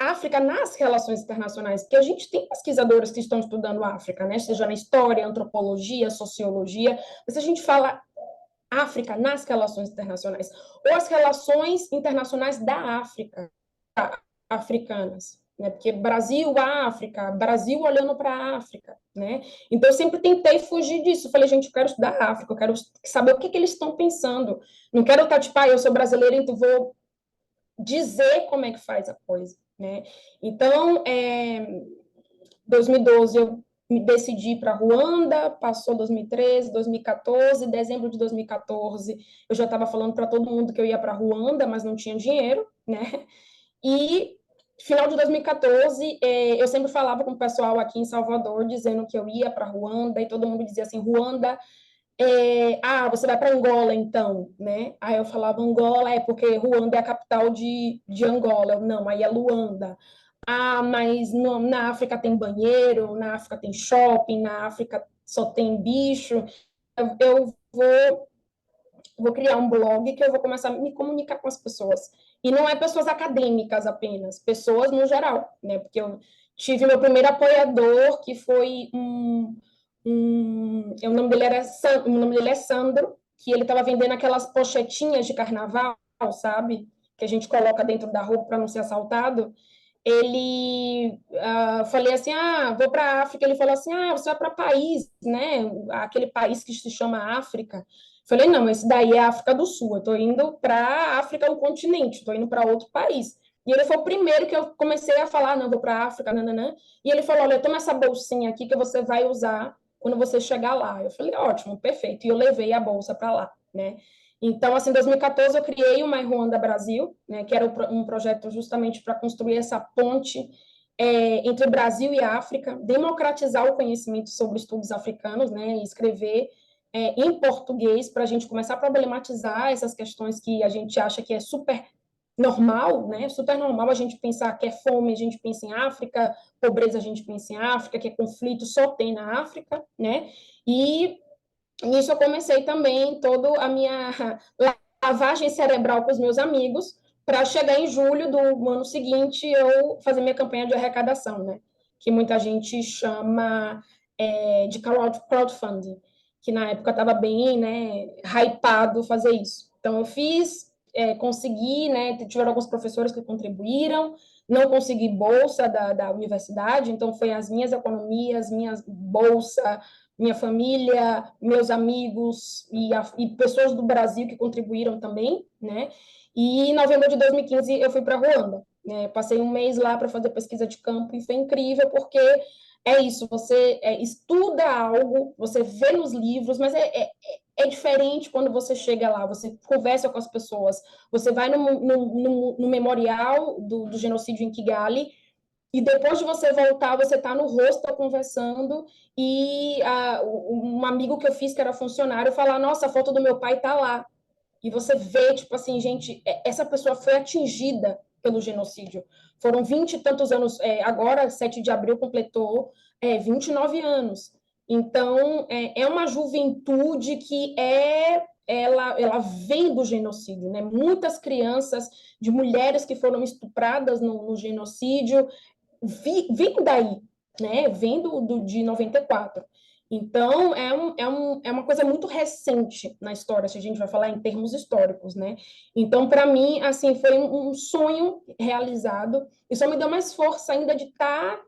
África nas relações internacionais? Porque a gente tem pesquisadores que estão estudando a África, né? Seja na história, antropologia, sociologia, mas se a gente fala África nas relações internacionais, ou as relações internacionais da África, africanas, né? Porque Brasil, África, Brasil olhando para a África, né? Então eu sempre tentei fugir disso. Eu falei, gente, eu quero estudar a África, eu quero saber o que eles estão pensando. Não quero estar tipo, eu sou brasileira, então vou dizer como é que faz a coisa, né? Então, 2012 eu me decidi para Ruanda, passou 2013, 2014, dezembro de 2014 eu já estava falando para todo mundo que eu ia para Ruanda, mas não tinha dinheiro, né? E final de 2014 eu sempre falava com o pessoal aqui em Salvador dizendo que eu ia para Ruanda e todo mundo dizia assim, Ruanda, você vai para Angola então, né? Aí eu falava Angola porque Ruanda é a capital de Angola. Não, aí é Luanda. Mas na África tem banheiro, na África tem shopping, na África só tem bicho. Eu vou criar um blog que eu vou começar a me comunicar com as pessoas. E não é pessoas acadêmicas apenas, pessoas no geral, né? Porque eu tive meu primeiro apoiador, que foi o nome dele é Sandro, que ele estava vendendo aquelas pochetinhas de carnaval, sabe? Que a gente coloca dentro da roupa para não ser assaltado. ele falei assim, vou para a África. Ele falou assim, você vai para país, né? Aquele país que se chama África. Falei, não, esse daí é a África do Sul. Eu estou indo para a África, o continente. Estou indo para outro país. E ele foi o primeiro que eu comecei a falar, não, vou para a África, nananã. E ele falou, olha, toma essa bolsinha aqui que você vai usar quando você chegar lá. Eu falei, ótimo, perfeito. E eu levei a bolsa para lá, né? Então, assim, em 2014 eu criei o My Ruanda Brasil, né, que era um projeto justamente para construir essa ponte entre Brasil e África, democratizar o conhecimento sobre estudos africanos, né, e escrever em português para a gente começar a problematizar essas questões que a gente acha que é super normal, né, super normal a gente pensar que é fome, a gente pensa em África, pobreza a gente pensa em África, que é conflito só tem na África, né, e nisso eu comecei também toda a minha lavagem cerebral com os meus amigos, para chegar em julho do ano seguinte eu fazer minha campanha de arrecadação, né? Que muita gente chama de crowdfunding, que na época estava bem, né, hypado fazer isso. Então eu fiz, consegui, né, tiveram alguns professores que contribuíram, não consegui bolsa da universidade, então foi as minhas economias, minha bolsa, minha família, meus amigos e pessoas do Brasil que contribuíram também, né? E em novembro de 2015 eu fui para Ruanda, né? Passei um mês lá para fazer pesquisa de campo e foi incrível porque é isso, você estuda algo, você vê nos livros, mas é diferente quando você chega lá, você conversa com as pessoas, você vai no memorial do genocídio em Kigali, e depois de você voltar, você está no hostel conversando e um amigo que eu fiz, que era funcionário, falar, nossa, a foto do meu pai está lá. E você vê, tipo assim, gente, essa pessoa foi atingida pelo genocídio. Foram 20 e tantos anos, agora, 7 de abril, completou 29 anos. Então, é uma juventude que ela vem do genocídio, né? Muitas crianças, de mulheres que foram estupradas no genocídio, vem daí, né? Vem de 94. Então, é uma coisa muito recente na história, se a gente vai falar em termos históricos, né? Então, para mim, assim, foi um sonho realizado, e só me deu mais força ainda de estar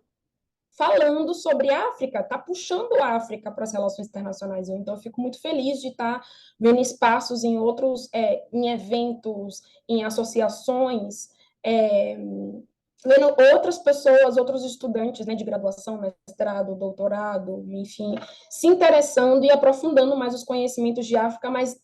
falando sobre a África, tá puxando a África para as relações internacionais. Então, eu fico muito feliz de estar vendo espaços em outros, em eventos, em associações, vendo outras pessoas, outros estudantes, né, de graduação, mestrado, doutorado, enfim, se interessando e aprofundando mais os conhecimentos de África, mas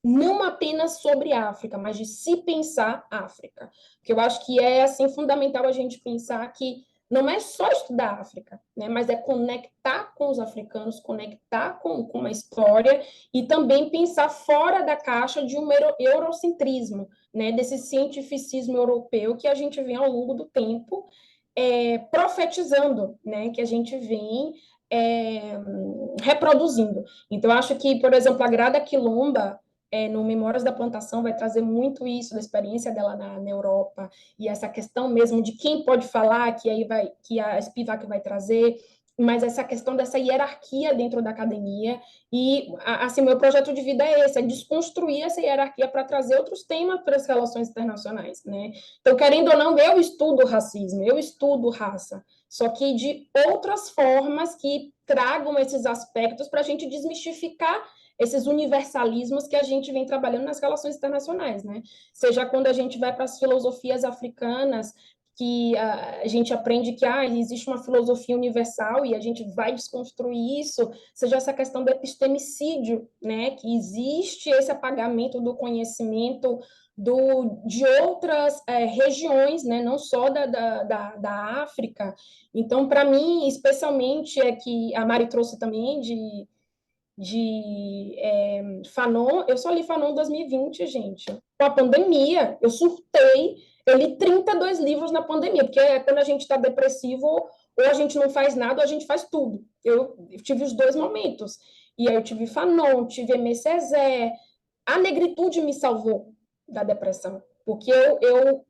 não apenas sobre a África, mas de se pensar África. Porque eu acho que é assim fundamental a gente pensar que não é só estudar a África, né, mas é conectar com os africanos, conectar com a história e também pensar fora da caixa de um eurocentrismo, né, desse cientificismo europeu que a gente vem ao longo do tempo profetizando, né, que a gente vem reproduzindo. Então, acho que, por exemplo, a Grada Quilomba, no Memórias da Plantação, vai trazer muito isso da experiência dela na Europa, e essa questão mesmo de quem pode falar, que a Spivak vai trazer, mas essa questão dessa hierarquia dentro da academia, e, assim, meu projeto de vida é esse, é desconstruir essa hierarquia para trazer outros temas para as relações internacionais, né? Então, querendo ou não, eu estudo racismo, eu estudo raça, só que de outras formas que tragam esses aspectos para a gente desmistificar esses universalismos que a gente vem trabalhando nas relações internacionais, né? Seja quando a gente vai para as filosofias africanas, que a gente aprende que existe uma filosofia universal e a gente vai desconstruir isso, seja essa questão do epistemicídio, né? Que existe esse apagamento do conhecimento de outras regiões, né? Não só da África. Então, para mim, especialmente, é que a Mari trouxe também de Fanon, eu só li Fanon em 2020, gente. Com a pandemia, eu surtei, eu li 32 livros na pandemia, porque quando a gente está depressivo, ou a gente não faz nada, ou a gente faz tudo. Eu tive os dois momentos. E aí eu tive Fanon, tive Aimé Césaire. A negritude me salvou da depressão, porque eu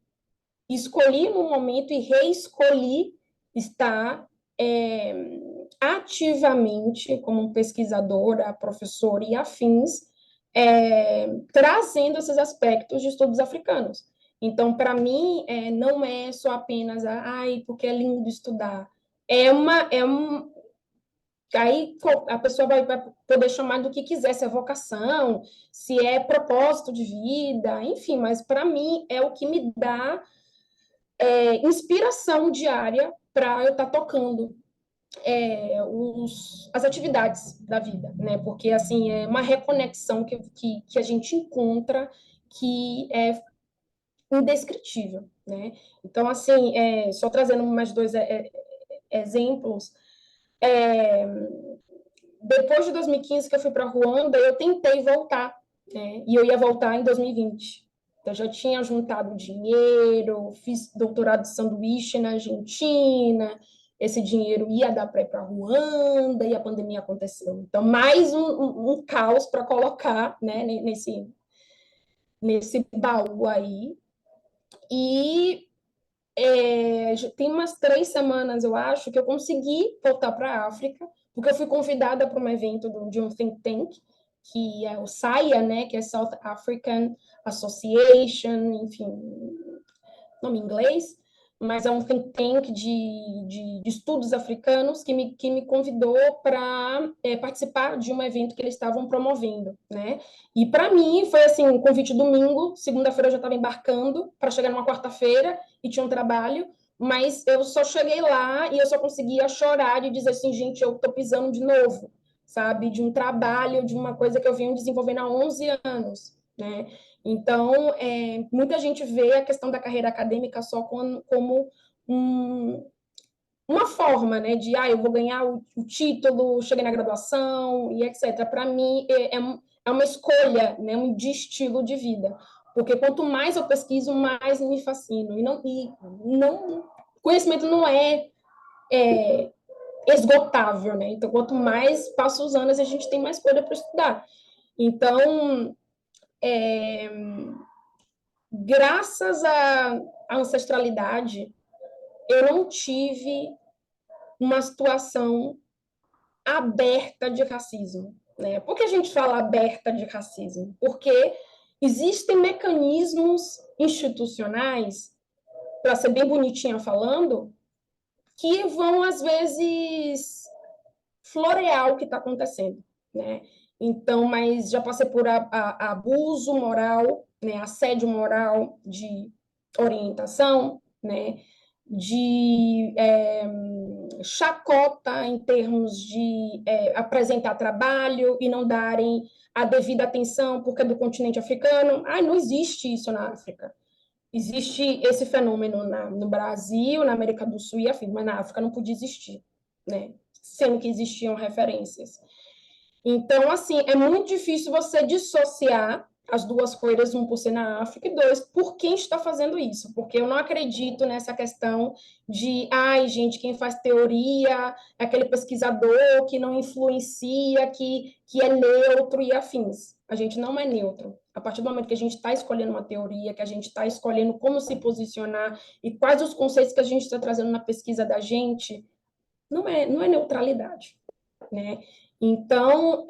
escolhi no momento e reescolhi estar ativamente, como pesquisadora, professora e afins, trazendo esses aspectos de estudos africanos. Então, para mim, não é só apenas, ai, porque é lindo estudar. Aí a pessoa vai poder chamar do que quiser, se é vocação, se é propósito de vida, enfim, mas para mim é o que me dá inspiração diária para eu estar tocando as atividades da vida, né? Porque, assim, é uma reconexão que a gente encontra que é indescritível, né? Então, assim, só trazendo mais dois exemplos, depois de 2015 que eu fui para Ruanda, eu tentei voltar, né? E eu ia voltar em 2020. Eu já tinha juntado dinheiro, fiz doutorado de sanduíche na Argentina, esse dinheiro ia dar para ir para Ruanda e a pandemia aconteceu. Então, mais um caos para colocar, né, nesse baú aí. E tem umas 3 semanas, eu acho, que eu consegui voltar para a África, porque eu fui convidada para um evento de um think tank, que é o SAIA, né, que é South African Association, enfim, nome em inglês, mas é um think tank de estudos africanos que me convidou para participar de um evento que eles estavam promovendo, né? E para mim foi assim, um convite domingo, segunda-feira eu já estava embarcando para chegar numa quarta-feira e tinha um trabalho, mas eu só cheguei lá e eu só conseguia chorar e dizer assim, gente, eu tô pisando de novo, sabe? De um trabalho, de uma coisa que eu venho desenvolvendo há 11 anos, né? Então, muita gente vê a questão da carreira acadêmica só como uma forma, né, de, eu vou ganhar o título, cheguei na graduação e etc. Para mim, é uma escolha, né, de estilo de vida. Porque quanto mais eu pesquiso, mais me fascino. Conhecimento não é esgotável, né? Então, quanto mais passa os anos, a gente tem mais coisa para estudar. Então, graças à ancestralidade, eu não tive uma situação aberta de racismo, né? Por que a gente fala aberta de racismo? Porque existem mecanismos institucionais, para ser bem bonitinha falando, que vão, às vezes, florear o que está acontecendo, né? Então, mas já passei por abuso moral, né, assédio moral de orientação, né, de chacota em termos de apresentar trabalho e não darem a devida atenção porque é do continente africano. Não existe isso na África. Existe esse fenômeno no Brasil, na América do Sul e afim, mas na África não podia existir, né? Sendo que existiam referências. Então, assim, é muito difícil você dissociar as duas coisas, um por ser na África e dois, por quem está fazendo isso, porque eu não acredito nessa questão de, gente, quem faz teoria é aquele pesquisador que não influencia, que é neutro e afins. A gente não é neutro. A partir do momento que a gente está escolhendo uma teoria, que a gente está escolhendo como se posicionar e quais os conceitos que a gente está trazendo na pesquisa da gente, não é neutralidade, né? Então,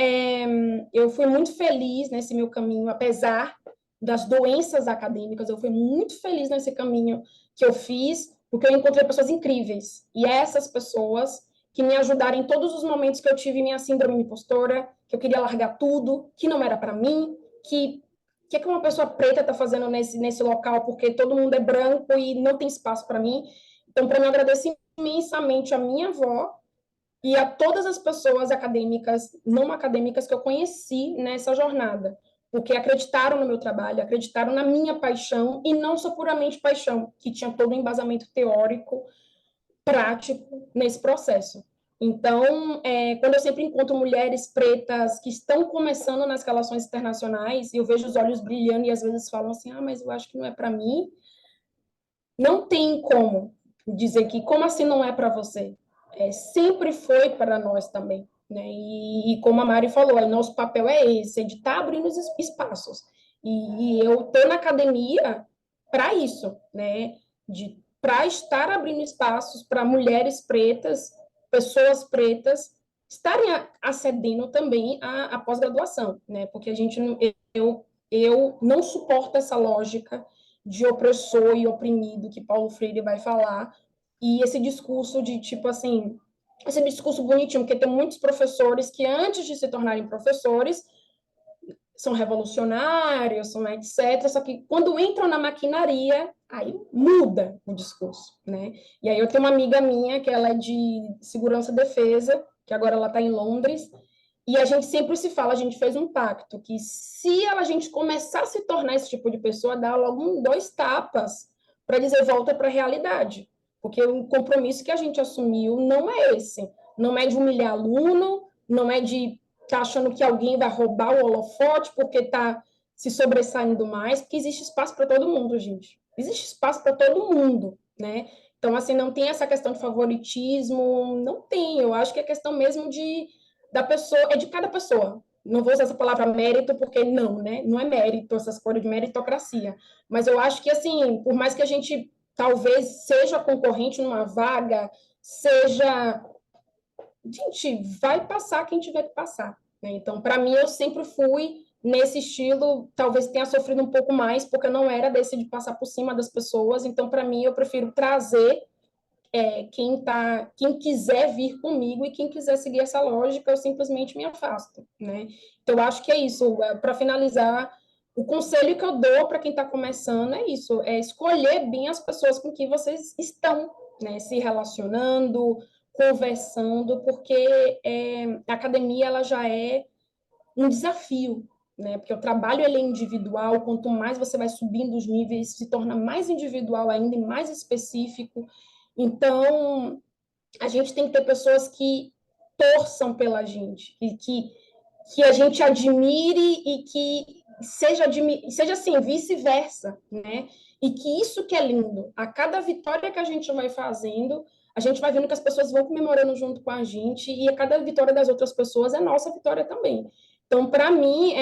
eu fui muito feliz nesse meu caminho, apesar das doenças acadêmicas, eu fui muito feliz nesse caminho que eu fiz, porque eu encontrei pessoas incríveis, e essas pessoas que me ajudaram em todos os momentos que eu tive minha síndrome impostora, que eu queria largar tudo, que não era para mim, que é que uma pessoa preta está fazendo nesse local, porque todo mundo é branco e não tem espaço para mim. Então, para mim, eu agradeço imensamente a minha avó, e a todas as pessoas acadêmicas, não acadêmicas que eu conheci nessa jornada, porque acreditaram no meu trabalho, acreditaram na minha paixão, e não só puramente paixão, que tinha todo um embasamento teórico, prático nesse processo. Então, quando eu sempre encontro mulheres pretas que estão começando nas relações internacionais, e eu vejo os olhos brilhando e às vezes falam assim, mas eu acho que não é para mim, não tem como dizer que, como assim não é para você? Sempre foi para nós também, né? E como a Mari falou, nosso papel é esse, de estar abrindo os espaços. E eu estou na academia para isso, né? Para estar abrindo espaços para mulheres pretas, pessoas pretas, estarem acedendo também à pós-graduação, né? Porque eu não suporto essa lógica de opressor e oprimido que Paulo Freire vai falar, e esse discurso de, tipo assim, esse discurso bonitinho, porque tem muitos professores que, antes de se tornarem professores, são revolucionários, são etc. Só que quando entram na maquinaria, aí muda o discurso, né? E aí eu tenho uma amiga minha que ela é de segurança e defesa, que agora ela está em Londres, e a gente sempre se fala, a gente fez um pacto, que se a gente começar a se tornar esse tipo de pessoa, dá logo 2 tapas para dizer volta para a realidade. Porque o compromisso que a gente assumiu não é esse. Não é de humilhar aluno, não é de tá achando que alguém vai roubar o holofote porque está se sobressaindo mais, porque existe espaço para todo mundo, gente. Existe espaço para todo mundo, né? Então, assim, não tem essa questão de favoritismo, não tem. Eu acho que é questão mesmo da pessoa, é de cada pessoa. Não vou usar essa palavra mérito, porque não, né? Não é mérito, essas coisas de meritocracia. Mas eu acho que, assim, por mais que a gente talvez seja concorrente numa vaga, seja gente, vai passar quem tiver que passar, né? Então, para mim, eu sempre fui nesse estilo, talvez tenha sofrido um pouco mais, porque eu não era desse de passar por cima das pessoas, então, para mim, eu prefiro trazer quem quiser vir comigo e quem quiser seguir essa lógica, eu simplesmente me afasto, né? Então, eu acho que é isso. Para finalizar, o conselho que eu dou para quem está começando é isso, é escolher bem as pessoas com quem vocês estão, né? Se relacionando, conversando, porque a academia ela já é um desafio, né? Porque o trabalho ele é individual, quanto mais você vai subindo os níveis, se torna mais individual ainda e mais específico. Então, a gente tem que ter pessoas que torçam pela gente, que a gente admire e que seja assim, vice-versa, né? E que isso que é lindo, a cada vitória que a gente vai fazendo, a gente vai vendo que as pessoas vão comemorando junto com a gente e a cada vitória das outras pessoas é nossa vitória também. Então, para mim,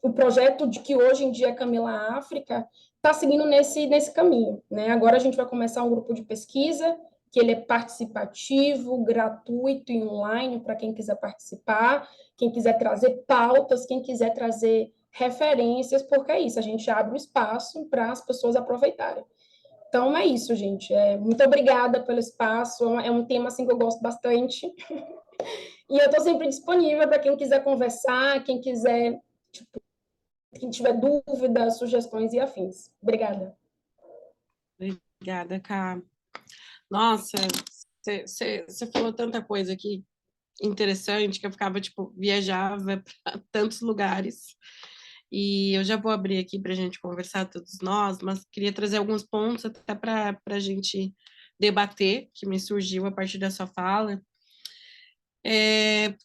o projeto de que hoje em dia é Camila África está seguindo nesse caminho, né? Agora a gente vai começar um grupo de pesquisa que ele é participativo, gratuito e online para quem quiser participar, quem quiser trazer pautas, quem quiser trazer referências, porque é isso, a gente abre o espaço para as pessoas aproveitarem. Então, é isso, gente. Muito obrigada pelo espaço, é um tema assim, que eu gosto bastante. E eu estou sempre disponível para quem quiser conversar, quem quiser, tipo, quem tiver dúvidas, sugestões e afins. Obrigada. Obrigada, Ká. Nossa, você falou tanta coisa aqui interessante que eu ficava, tipo, viajava para tantos lugares. E eu já vou abrir aqui para a gente conversar, todos nós, mas queria trazer alguns pontos até para a gente debater, que me surgiu a partir da sua fala.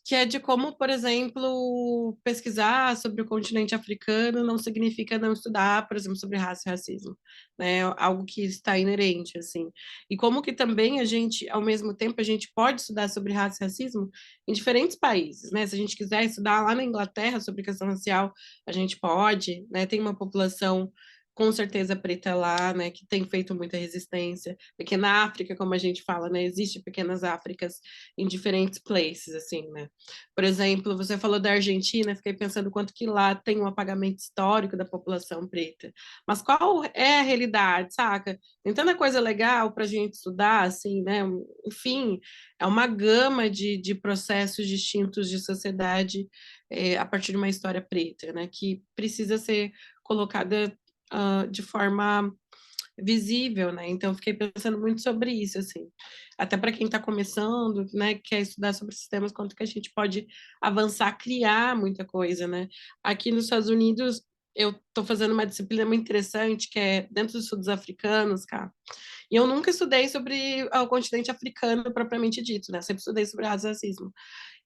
Que é de como, por exemplo, pesquisar sobre o continente africano não significa não estudar, por exemplo, sobre raça e racismo, né? Algo que está inerente, assim. E como que também a gente, ao mesmo tempo, a gente pode estudar sobre raça e racismo em diferentes países, né? Se a gente quiser estudar lá na Inglaterra sobre questão racial, a gente pode, né? Tem uma população com certeza preta lá, né, que tem feito muita resistência. Pequena África, como a gente fala, né, existe pequenas Áfricas em diferentes places, assim, né. Por exemplo, você falou da Argentina, fiquei pensando quanto que lá tem um apagamento histórico da população preta. Mas qual é a realidade, saca? Tem tanta coisa legal para a gente estudar, assim, né, enfim, é uma gama de processos distintos de sociedade a partir de uma história preta, né, que precisa ser colocada de forma visível, né? Então, fiquei pensando muito sobre isso, assim. Até para quem está começando, né, quer estudar sobre sistemas, quanto que a gente pode avançar, criar muita coisa, né? Aqui nos Estados Unidos, eu estou fazendo uma disciplina muito interessante, que é dentro dos estudos africanos, cara. E eu nunca estudei sobre o continente africano propriamente dito, né? Sempre estudei sobre racismo.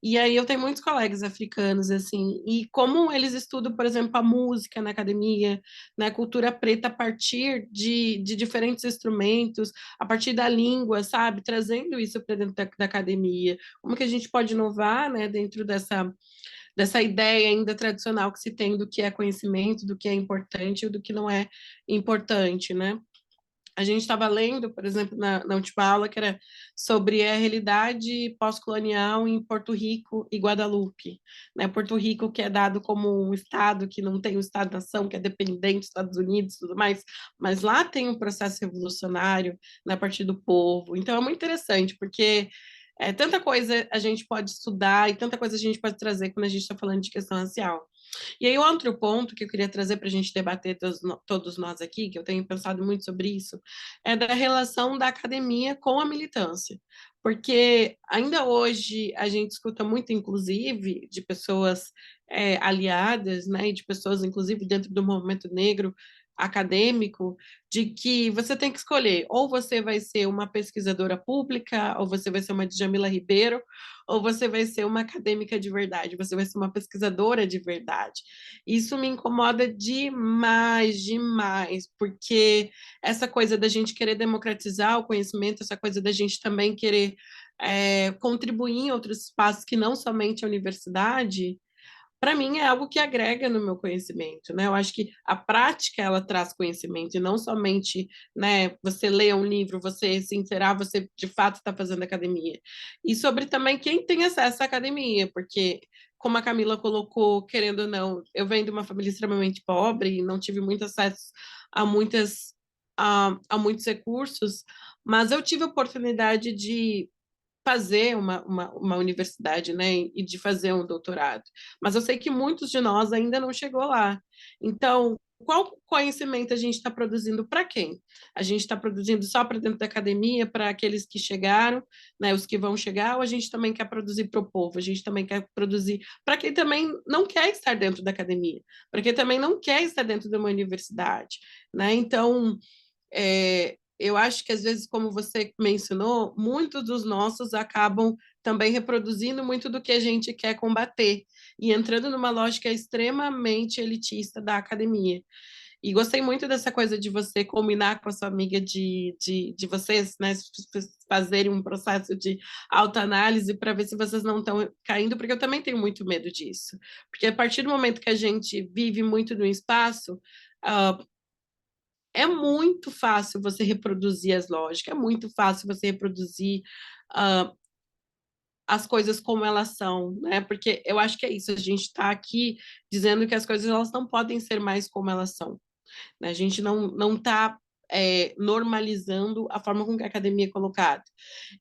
E aí eu tenho muitos colegas africanos, assim, e como eles estudam, por exemplo, a música na academia, né, cultura preta a partir de diferentes instrumentos, a partir da língua, sabe, trazendo isso para dentro da academia. Como que a gente pode inovar, né, dentro dessa ideia ainda tradicional que se tem do que é conhecimento, do que é importante e do que não é importante, né? a gente estava lendo, por exemplo, na última aula, que era sobre a realidade pós-colonial em Porto Rico e Guadalupe, né? Porto Rico, que é dado como um estado que não tem um estado-nação, que é dependente dos Estados Unidos e tudo mais, mas lá tem um processo revolucionário, né, a partir do povo. Então é muito interessante, porque tanta coisa a gente pode estudar e tanta coisa a gente pode trazer quando a gente está falando de questão racial. E aí, outro ponto que eu queria trazer para a gente debater todos nós aqui, que eu tenho pensado muito sobre isso, é da relação da academia com a militância. Porque ainda hoje a gente escuta muito, inclusive, de pessoas aliadas, né, e de pessoas, inclusive, dentro do movimento negro acadêmico, de que você tem que escolher, ou você vai ser uma pesquisadora pública, ou você vai ser uma Djamila Ribeiro, ou você vai ser uma acadêmica de verdade, você vai ser uma pesquisadora de verdade. Isso me incomoda demais, demais, porque essa coisa da gente querer democratizar o conhecimento, essa coisa da gente também querer contribuir em outros espaços que não somente a universidade, para mim é algo que agrega no meu conhecimento, né? Eu acho que a prática ela traz conhecimento e não somente, né, você lê um livro, você se inteirar, você de fato está fazendo academia. E sobre também quem tem acesso à academia, porque como a Camila colocou, querendo ou não, eu venho de uma família extremamente pobre e não tive muito acesso a muitos recursos, mas eu tive a oportunidade de fazer uma universidade, né, e de fazer um doutorado. Mas eu sei que muitos de nós ainda não chegou lá. Então, qual conhecimento a gente está produzindo para quem? A gente está produzindo só para dentro da academia, para aqueles que chegaram, né, os que vão chegar, ou a gente também quer produzir para o povo? A gente também quer produzir para quem também não quer estar dentro da academia, para quem também não quer estar dentro de uma universidade, né? Então, eu acho que às vezes, como você mencionou, muitos dos nossos acabam também reproduzindo muito do que a gente quer combater e entrando numa lógica extremamente elitista da academia. E gostei muito dessa coisa de você combinar com a sua amiga de vocês, né, fazerem um processo de autoanálise para ver se vocês não estão caindo, porque eu também tenho muito medo disso. Porque a partir do momento que a gente vive muito no espaço, é muito fácil você reproduzir as lógicas, é muito fácil você reproduzir uh, as coisas como elas são, né? Porque eu acho que é isso, a gente está aqui dizendo que as coisas elas não podem ser mais como elas são, né? A gente não está normalizando a forma com que a academia é colocada.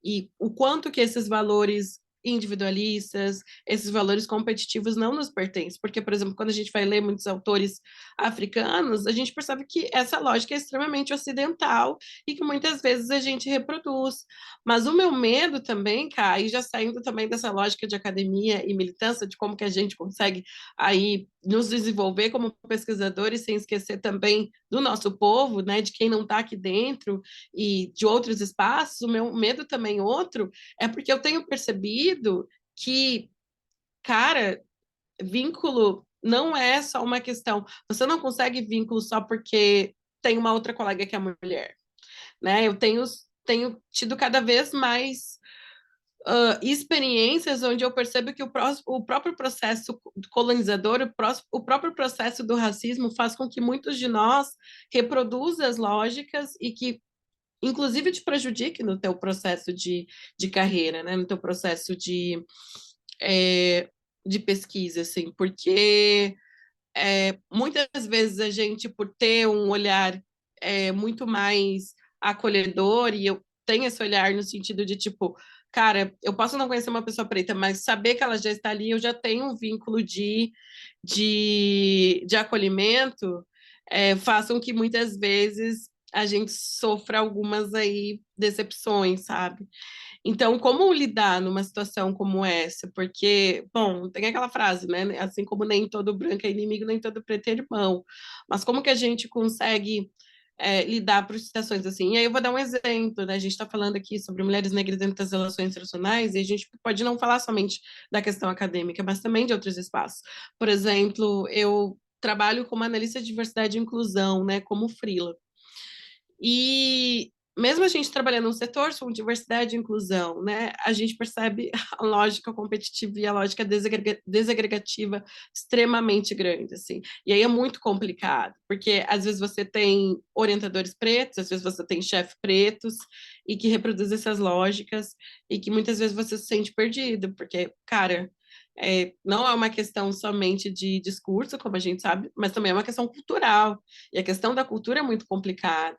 E o quanto que esses valores individualistas, esses valores competitivos não nos pertencem. Porque, por exemplo, quando a gente vai ler muitos autores africanos, a gente percebe que essa lógica é extremamente ocidental e que muitas vezes a gente reproduz. Mas o meu medo também, Kai, e já saindo também dessa lógica de academia e militância, de como que a gente consegue aí nos desenvolver como pesquisadores, sem esquecer também do nosso povo, né, de quem não está aqui dentro e de outros espaços, o meu medo também outro é porque eu tenho percebido que, cara, vínculo não é só uma questão. Você não consegue vínculo só porque tem uma outra colega que é mulher, né? Eu tenho tido cada vez mais experiências onde eu percebo que o próprio processo colonizador, o próprio processo do racismo faz com que muitos de nós reproduzam as lógicas e que inclusive te prejudique no teu processo de carreira, né? No teu processo de pesquisa, assim, porque muitas vezes a gente, por ter um olhar muito mais acolhedor, e eu tenho esse olhar no sentido de, tipo, cara, eu posso não conhecer uma pessoa preta, mas saber que ela já está ali, eu já tenho um vínculo de acolhimento, façam que muitas vezes a gente sofra algumas aí decepções, sabe? Então, como lidar numa situação como essa? Porque, bom, tem aquela frase, né? Assim como nem todo branco é inimigo, nem todo preto é irmão. Mas como que a gente consegue lidar para situações assim? E aí eu vou dar um exemplo, né? A gente está falando aqui sobre mulheres negras dentro das relações internacionais e a gente pode não falar somente da questão acadêmica, mas também de outros espaços. Por exemplo, eu trabalho como analista de diversidade e inclusão, né? Como freela. E mesmo a gente trabalhando num setor com diversidade e inclusão, né, a gente percebe a lógica competitiva e a lógica desagregativa extremamente grande, assim. E aí é muito complicado, porque às vezes você tem orientadores pretos, às vezes você tem chefes pretos, e que reproduzem essas lógicas, e que muitas vezes você se sente perdido, porque, cara, não é uma questão somente de discurso, como a gente sabe, mas também é uma questão cultural. E a questão da cultura é muito complicada,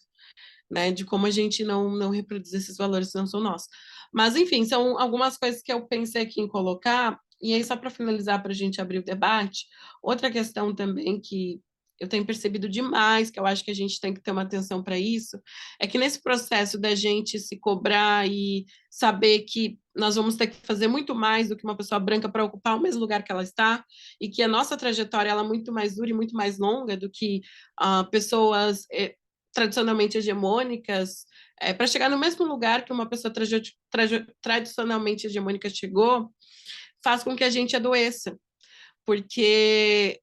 né, de como a gente não reproduz esses valores que não são nossos. Mas, enfim, são algumas coisas que eu pensei aqui em colocar, e aí só para finalizar, para a gente abrir o debate, outra questão também que eu tenho percebido demais, que eu acho que a gente tem que ter uma atenção para isso, é que nesse processo da gente se cobrar e saber que nós vamos ter que fazer muito mais do que uma pessoa branca para ocupar o mesmo lugar que ela está, e que a nossa trajetória ela é muito mais dura e muito mais longa do que pessoas tradicionalmente hegemônicas, para chegar no mesmo lugar que uma pessoa tradicionalmente hegemônica chegou, faz com que a gente adoeça, porque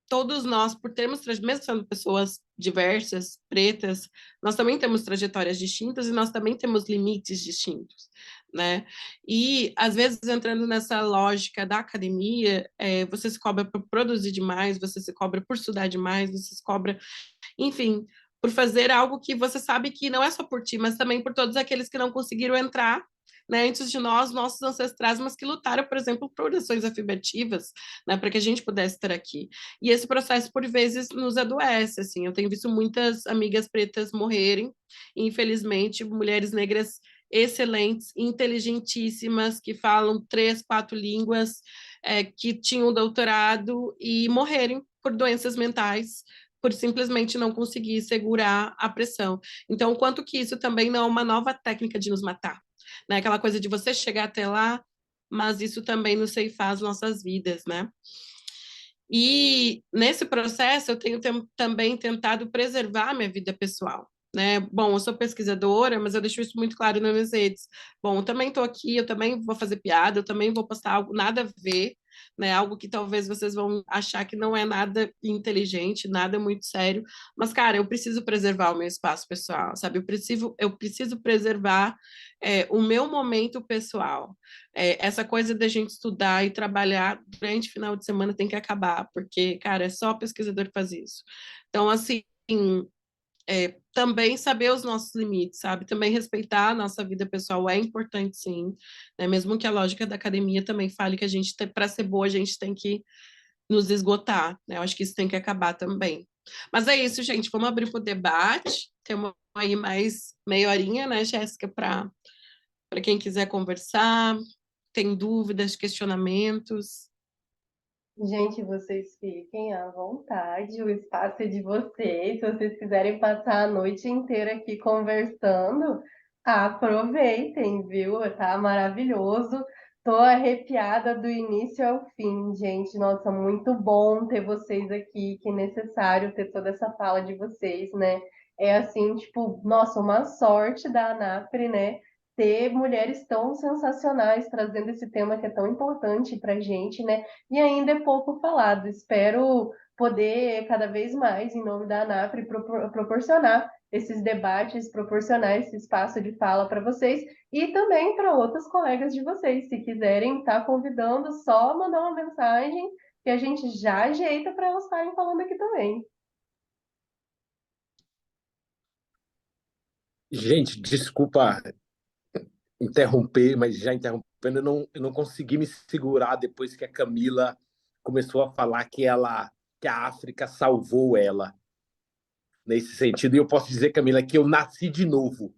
todos nós, por termos, mesmo sendo pessoas diversas, pretas, nós também temos trajetórias distintas e nós também temos limites distintos, né? E, às vezes, entrando nessa lógica da academia, você se cobra por produzir demais, você se cobra por estudar demais, você se cobra, enfim, por fazer algo que você sabe que não é só por ti, mas também por todos aqueles que não conseguiram entrar, né, antes de nós, nossos ancestrais, mas que lutaram, por exemplo, por orações afirmativas, né, para que a gente pudesse estar aqui. E esse processo, por vezes, nos adoece, assim. Eu tenho visto muitas amigas pretas morrerem, e, infelizmente, mulheres negras excelentes, inteligentíssimas, que falam 3, 4 línguas, que tinham doutorado e morrerem por doenças mentais, por simplesmente não conseguir segurar a pressão. Então, o quanto que isso também não é uma nova técnica de nos matar, né? Aquela coisa de você chegar até lá, mas isso também nos ceifar as nossas vidas, né? E nesse processo eu tenho também tentado preservar a minha vida pessoal, né? Bom, eu sou pesquisadora, mas eu deixo isso muito claro nas minhas redes. Bom, eu também estou aqui, eu também vou fazer piada, eu também vou postar algo nada a ver, né? Algo que talvez vocês vão achar que não é nada inteligente, nada muito sério, mas, cara, eu preciso preservar o meu espaço pessoal, sabe? Eu preciso preservar o meu momento pessoal. Essa coisa da gente estudar e trabalhar durante o final de semana tem que acabar, porque, cara, é só pesquisador que faz isso. Então, assim, também saber os nossos limites, sabe? Também respeitar a nossa vida pessoal é importante, sim, né? Mesmo que a lógica da academia também fale que a gente, para ser boa, a gente tem que nos esgotar, né? Eu acho que isso tem que acabar também. Mas é isso, gente. Vamos abrir para o debate. Temos aí mais meia horinha, né, Jéssica, para quem quiser conversar, tem dúvidas, questionamentos. Gente, vocês fiquem à vontade, o espaço é de vocês. Se vocês quiserem passar a noite inteira aqui conversando, aproveitem, viu? Tá maravilhoso. Tô arrepiada do início ao fim, gente. Nossa, muito bom ter vocês aqui, que necessário ter toda essa fala de vocês, né? É assim, tipo, nossa, uma sorte da ANAPRE, né? Ter mulheres tão sensacionais trazendo esse tema que é tão importante pra gente, né? E ainda é pouco falado. Espero poder cada vez mais, em nome da ANAPRE, proporcionar esses debates, proporcionar esse espaço de fala para vocês e também para outros colegas de vocês. Se quiserem estar convidando, só mandar uma mensagem que a gente já ajeita para elas estarem falando aqui também. Gente, desculpa interromper, mas já interrompendo, eu não consegui me segurar depois que a Camila começou a falar que a África salvou ela nesse sentido. E eu posso dizer, Camila, que eu nasci de novo.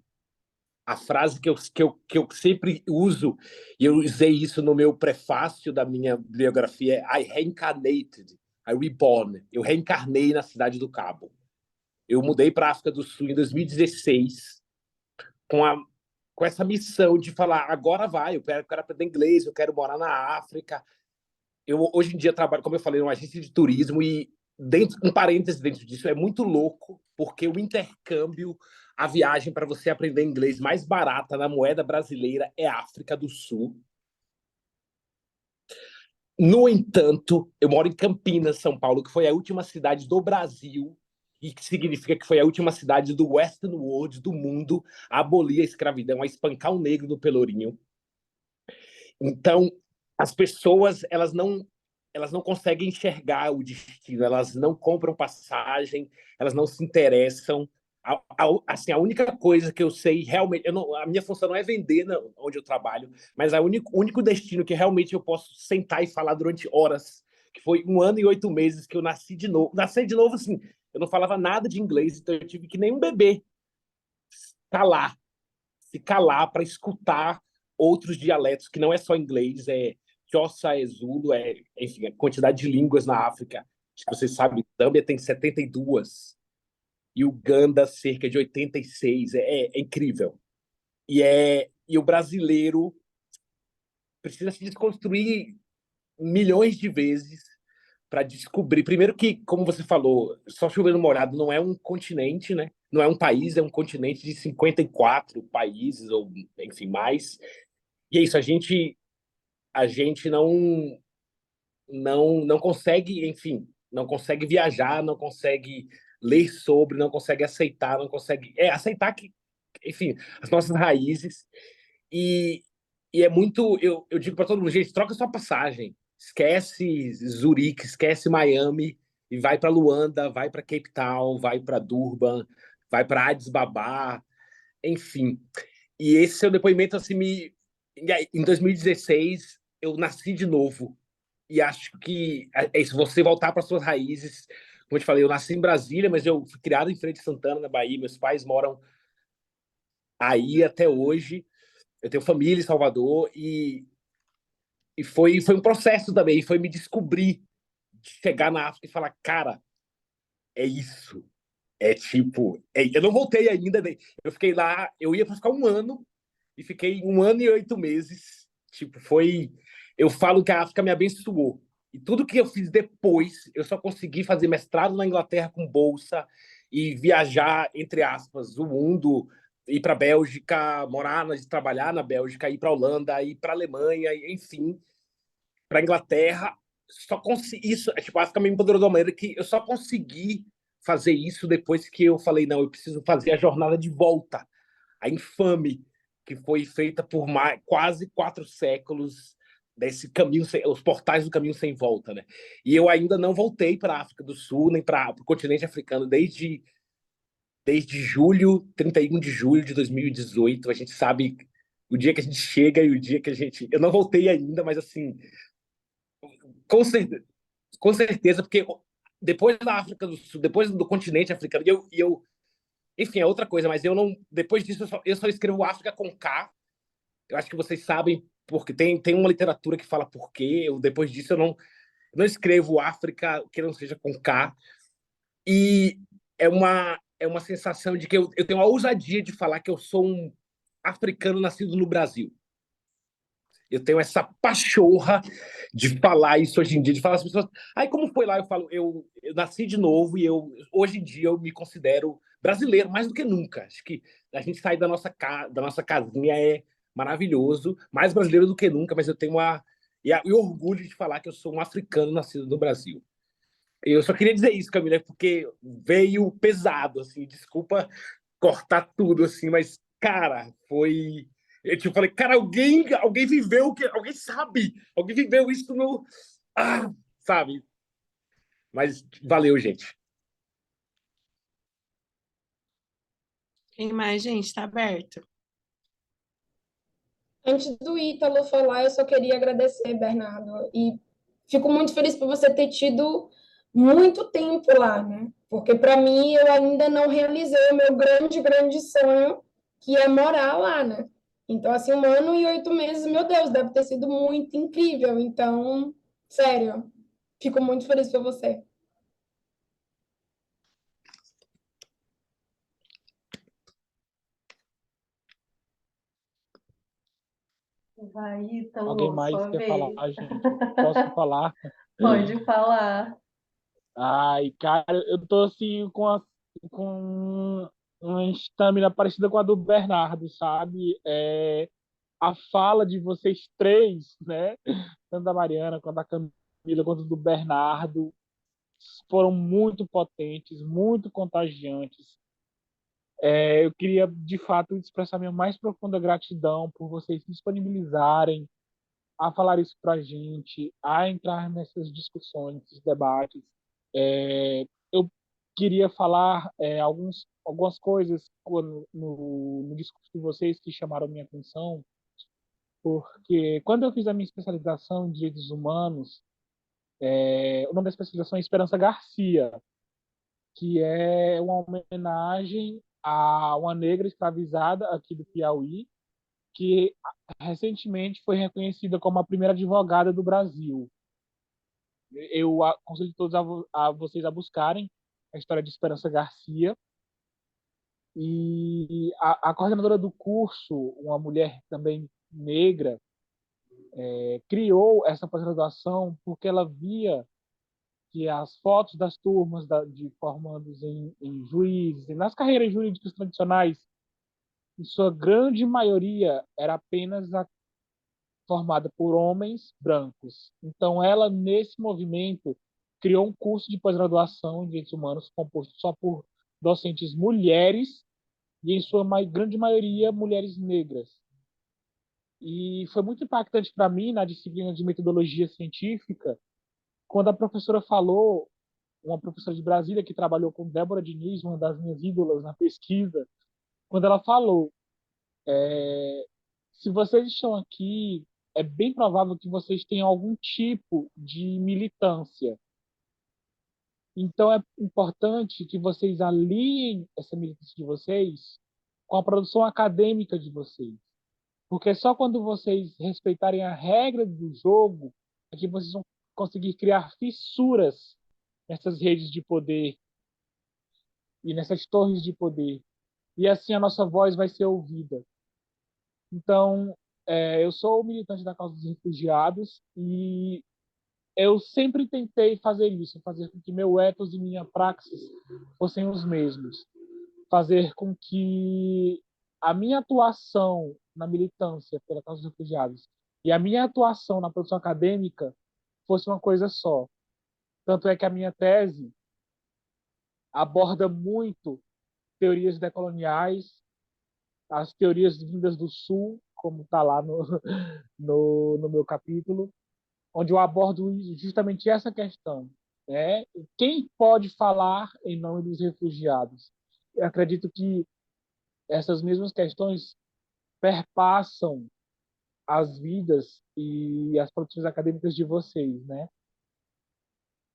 A frase que eu sempre uso, e eu usei isso no meu prefácio da minha biografia, é I reincarnated, I reborn. Eu reencarnei na Cidade do Cabo. Eu mudei para a África do Sul em 2016 com essa missão de falar, agora vai, eu quero aprender inglês, eu quero morar na África. Eu, hoje em dia, trabalho, como eu falei, numa agência de turismo e, um parêntese dentro disso, é muito louco, porque o intercâmbio, a viagem para você aprender inglês mais barata na moeda brasileira é África do Sul. No entanto, eu moro em Campinas, São Paulo, que foi a última cidade do Brasil e que significa que foi a última cidade do Western World, do mundo, a abolir a escravidão, a espancar o negro no Pelourinho. Então, as pessoas, elas não conseguem enxergar o destino, elas não compram passagem, elas não se interessam. Assim, a única coisa que eu sei realmente, a minha função não é vender onde eu trabalho, mas o único destino que realmente eu posso sentar e falar durante horas, que foi 1 ano e 8 meses que eu nasci de novo. Nasci de novo, assim, eu não falava nada de inglês, então eu tive que nem um bebê calar, se calar para escutar outros dialetos, que não é só inglês, é Xhosa, é Zulu, enfim, a quantidade de línguas na África. Acho que vocês sabem, Zâmbia tem 72 e Uganda cerca de 86. É incrível. E o brasileiro precisa se desconstruir milhões de vezes para descobrir. Primeiro que, como você falou, só chovendo molhado não é um continente, né? Não é um país, é um continente de 54 países, ou enfim, mais. E é isso, a gente não consegue, enfim, não consegue viajar, não consegue ler sobre, não consegue aceitar, não consegue aceitar que, enfim, as nossas raízes. E, e é muito, eu digo para todo mundo, gente, troca sua passagem, esquece Zurique, esquece Miami e vai para Luanda, vai para Cape Town, vai para Durban, vai para Addis Ababa, enfim. E esse seu depoimento assim em 2016 eu nasci de novo e acho que é isso, você voltar para suas raízes. Como eu te falei, eu nasci em Brasília, mas eu fui criado em Feira de Santana, na Bahia. Meus pais moram aí até hoje. Eu tenho família em Salvador e foi um processo também. Foi me descobrir, de chegar na África e falar, cara, é isso. É tipo, eu não voltei ainda. Eu fiquei lá, eu ia para ficar 1 ano e fiquei 1 ano e 8 meses. Tipo, foi. Eu falo que a África me abençoou. E tudo que eu fiz depois, eu só consegui fazer mestrado na Inglaterra com bolsa e viajar, entre aspas, o mundo, ir para a Bélgica, morar, trabalhar na Bélgica, ir para a Holanda, ir para a Alemanha, enfim, para a Inglaterra. Só consegui isso. Tipo, a África me empoderou de uma maneira que eu só consegui fazer isso depois que eu falei, não, eu preciso fazer a jornada de volta, a infame, que foi feita por quase 4 séculos desse caminho, os portais do caminho sem volta, né? E eu ainda não voltei para a África do Sul, nem para o continente africano, desde julho, 31 de julho de 2018. A gente sabe o dia que a gente chega e o dia que a gente. Eu não voltei ainda, mas assim, com certeza, com certeza, porque depois da África do Sul, depois do continente africano, enfim, é outra coisa, mas eu não. Depois disso, eu só escrevo África com K. Eu acho que vocês sabem, porque tem uma literatura que fala por quê. Depois disso, eu não escrevo África que não seja com K. E é uma sensação de que eu tenho a ousadia de falar que eu sou um africano nascido no Brasil. Eu tenho essa pachorra de falar isso hoje em dia, de falar às pessoas. Aí, como foi lá? Eu falo, eu nasci de novo e hoje em dia eu me considero brasileiro mais do que nunca. Acho que a gente sair da nossa casinha é maravilhoso, mais brasileiro do que nunca, mas eu tenho e orgulho de falar que eu sou um africano nascido no Brasil. Eu só queria dizer isso, Camila, porque veio pesado, assim, desculpa cortar tudo, assim, mas, cara, foi. Eu tipo, falei, cara, alguém viveu, alguém sabe, alguém viveu isso no. Ah, sabe? Mas valeu, gente. Quem mais, gente? Tá aberto. Antes do Ítalo falar, eu só queria agradecer, Bernardo, e fico muito feliz por você ter tido muito tempo lá, né? Porque para mim eu ainda não realizei o meu grande, grande sonho, que é morar lá, né? Então, assim, 1 ano e 8 meses, meu Deus, deve ter sido muito incrível. Então, sério, fico muito feliz por você. Vai, Alguém Ítalo, mais sua quer falar, vez. gente? Posso falar? Pode falar. Ai, cara, eu tô assim com uma estamina parecida com a do Bernardo, sabe? A fala de vocês três, né? Tanto da Mariana, quanto da Camila, quanto do Bernardo, foram muito potentes, muito contagiantes. Eu queria, de fato, expressar minha mais profunda gratidão por vocês se disponibilizarem a falar isso para a gente, a entrar nessas discussões, nesses debates. Eu queria falar algumas coisas no discurso de vocês que chamaram minha atenção, porque quando eu fiz a minha especialização em direitos humanos, o nome da especialização é Esperança Garcia, que é uma homenagem a uma negra escravizada aqui do Piauí, que recentemente foi reconhecida como a primeira advogada do Brasil. Eu aconselho todos a vocês a buscarem a história de Esperança Garcia. E a coordenadora do curso, uma mulher também negra, criou essa pós-graduação porque ela via que as fotos das turmas de formandos em juízes, e nas carreiras jurídicas tradicionais, em sua grande maioria, era apenas formada por homens brancos. Então, ela, nesse movimento, criou um curso de pós-graduação em direitos humanos composto só por docentes mulheres e, em sua grande maioria, mulheres negras. E foi muito impactante para mim, na disciplina de metodologia científica, quando a professora falou, uma professora de Brasília que trabalhou com Débora Diniz, uma das minhas ídolas na pesquisa, quando ela falou: se vocês estão aqui, é bem provável que vocês tenham algum tipo de militância. Então, é importante que vocês aliem essa militância de vocês com a produção acadêmica de vocês. Porque só quando vocês respeitarem a regra do jogo é que vocês vão conseguir criar fissuras nessas redes de poder e nessas torres de poder. E assim a nossa voz vai ser ouvida. Então, eu sou militante da causa dos refugiados e eu sempre tentei fazer isso, fazer com que meu ethos e minha praxis fossem os mesmos. Fazer com que a minha atuação na militância pela causa dos refugiados e a minha atuação na produção acadêmica fosse uma coisa só. Tanto é que a minha tese aborda muito teorias decoloniais, as teorias vindas do Sul, como está lá no meu capítulo, onde eu abordo justamente essa questão. Né? Quem pode falar em nome dos refugiados? Eu acredito que essas mesmas questões perpassam as vidas e as produções acadêmicas de vocês, né?